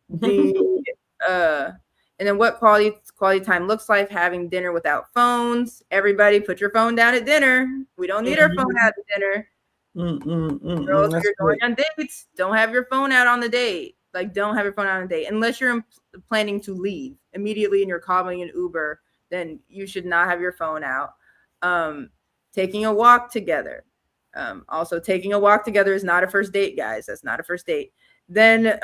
The uh and then what quality time looks like: having dinner without phones. Everybody put your phone down at dinner. We don't need our phone out at dinner. Girls, if That's you're going great. on dates, don't have your phone out on the date. Like, don't have your phone out on a date unless you're planning to leave immediately and you're calling an Uber. Then you should not have your phone out. Um, Taking a walk together. Also, taking a walk together is not a first date, guys. That's not a first date. Then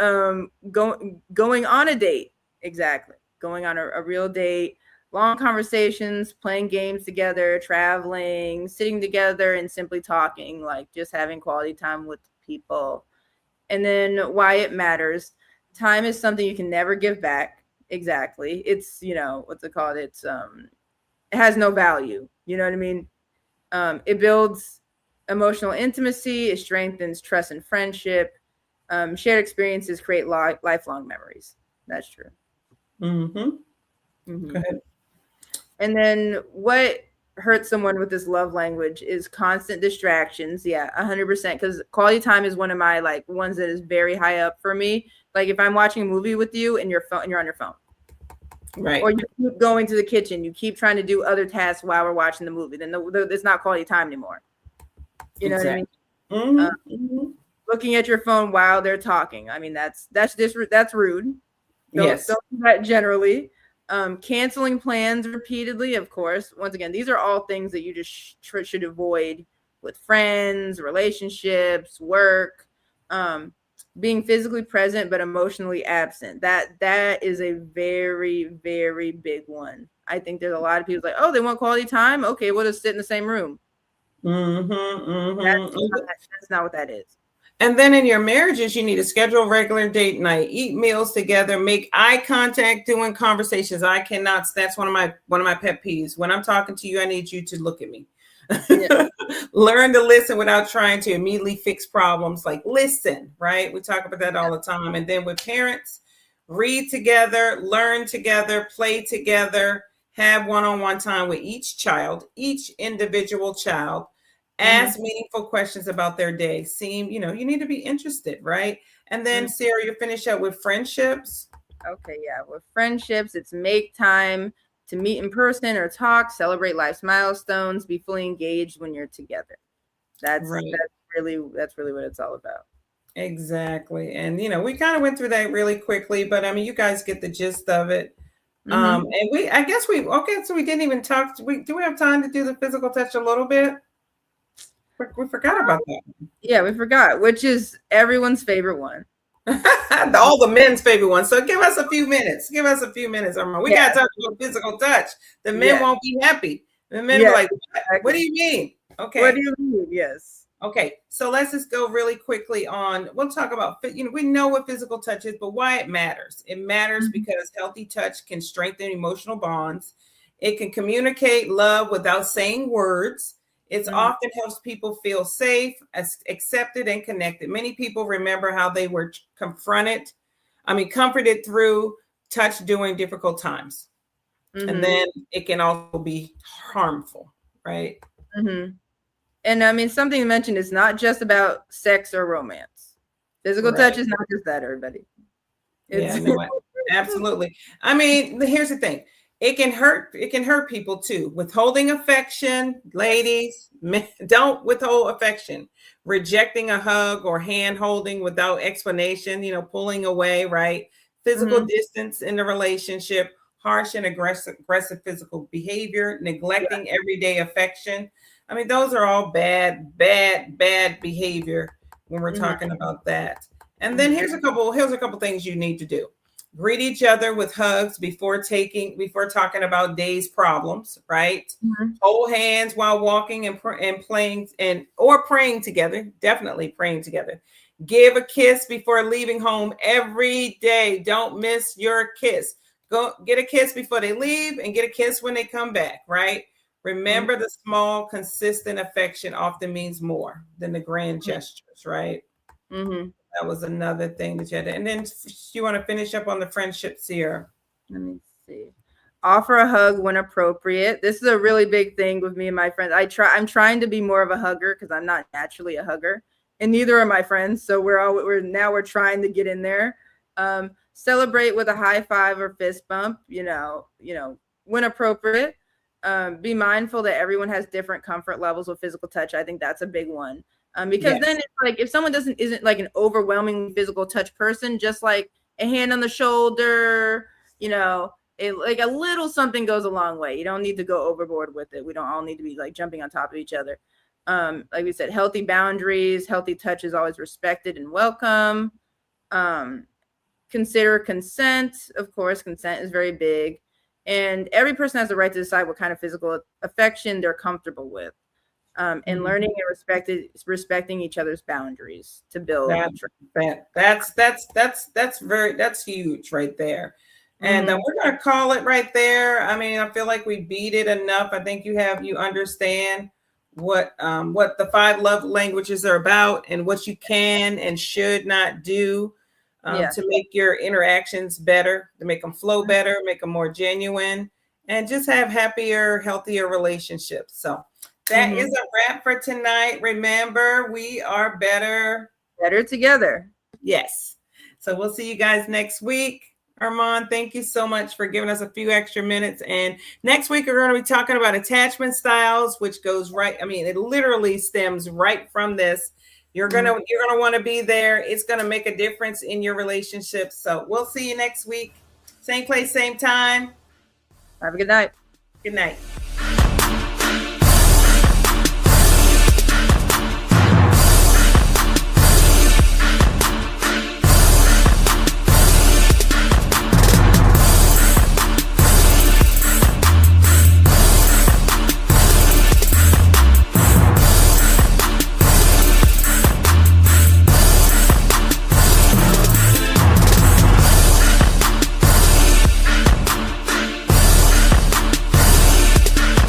going on a date, exactly. Going on a real date, long conversations, playing games together, traveling, sitting together, and simply talking, like just having quality time with people. And then why it matters. Time is something you can never give back. Exactly. It's, what's it called? It has no value. You know what I mean? It builds emotional intimacy, it strengthens trust and friendship. Shared experiences create lifelong memories. That's true. Mm-hmm. Go Mm-hmm. ahead. And then what? hurt someone with this love language is constant distractions. Yeah, 100%. Because quality time is one of my like ones that is very high up for me. Like if I'm watching a movie with you and your phone, and you're on your phone, Right. or you keep going to the kitchen, you keep trying to do other tasks while we're watching the movie, then it's not quality time anymore. You know what I mean? Exactly. Mm-hmm. Uh, Mm-hmm. looking at your phone while they're talking. I mean, that's rude. Yes. Don't do that generally. Canceling plans repeatedly, of course. Once again, these are all things that you just should avoid with friends, relationships, work. Being physically present but emotionally absent. That is a very, very big one. I think there's a lot of people like, oh, they want quality time. Okay, we'll just sit in the same room. Mm-hmm. Mm-hmm. That's not what that is. And then in your marriages, you need to schedule regular date night, eat meals together, make eye contact during conversations. I cannot. That's one of my pet peeves. When I'm talking to you, I need you to look at me. Yeah. Learn to listen without trying to immediately fix problems. Like listen, right? We talk about that all the time. And then with parents, read together, learn together, play together, have one-on-one time with each child, each individual child. Ask meaningful questions about their day. You need to be interested, right? And then, Sierrah, you finish up with friendships. Okay, yeah. With friendships, it's make time to meet in person or talk, celebrate life's milestones, be fully engaged when you're together. That's really what it's all about. Exactly. And we kind of went through that really quickly, but I mean, you guys get the gist of it. And so we didn't even talk. Do we have time to do the physical touch a little bit? We forgot about that. Yeah, we forgot, which is everyone's favorite one. All the men's favorite one. So give us a few minutes. Armand. We got to talk about physical touch. The men won't be happy. The men are like, what do you mean? Okay. What do you mean? Yes. Okay. So let's just go really quickly on. We'll talk about, we know what physical touch is, but why it matters. It matters because healthy touch can strengthen emotional bonds. It can communicate love without saying words. It often helps people feel safe, accepted, and connected. Many people remember how they were comforted through touch during difficult times. And then it can also be harmful, right? And I mean, something you mentioned is not just about sex or romance. Physical touch is not just that, everybody. Absolutely. I mean, here's the thing. It can hurt people too. Withholding affection, ladies, don't withhold affection. Rejecting a hug or hand holding without explanation, pulling away, right? Physical distance in the relationship, harsh and aggressive physical behavior, neglecting everyday affection. I mean, those are all bad behavior when we're talking about that. And then here's a couple things you need to do. Greet each other with hugs before talking about day's problems, right? Hold hands while walking and playing or praying together. Definitely praying together. Give a kiss before leaving home every day. Don't miss your kiss. Go get a kiss before they leave and get a kiss when they come back, right? Remember, the small, consistent affection often means more than the grand gestures, right? That was another thing that you had to, and then you want to finish up on the friendships here. Let me see. Offer a hug when appropriate. This is a really big thing with me and my friends. I'm trying to be more of a hugger because I'm not naturally a hugger, and neither are my friends. So we're trying to get in there. Celebrate with a high five or fist bump. When appropriate. Be mindful that everyone has different comfort levels with physical touch. I think that's a big one. Because then it's like if someone isn't like an overwhelming physical touch person, just like a hand on the shoulder, like a little something goes a long way. You don't need to go overboard with it. We don't all need to be like jumping on top of each other. Like we said, healthy boundaries, healthy touch is always respected and welcome. Consider consent. Of course, consent is very big. And every person has the right to decide what kind of physical affection they're comfortable with. And learning and respecting each other's boundaries to build. That's huge right there. And we're going to call it right there. I mean, I feel like we beat it enough. I think you understand what the 5 love languages are about and what you can and should not do to make your interactions better, to make them flow better, make them more genuine. and just have happier, healthier relationships. So that is Mhm. a wrap for tonight. Remember, we are better. Better together. Yes. So we'll see you guys next week. Armand, thank you so much for giving us a few extra minutes. And next week, we're going to be talking about attachment styles, which goes right. I mean, it literally stems right from this. You're gonna want to be there. It's gonna make a difference in your relationship. So we'll see you next week. Same place, same time. Have a good night. Good night.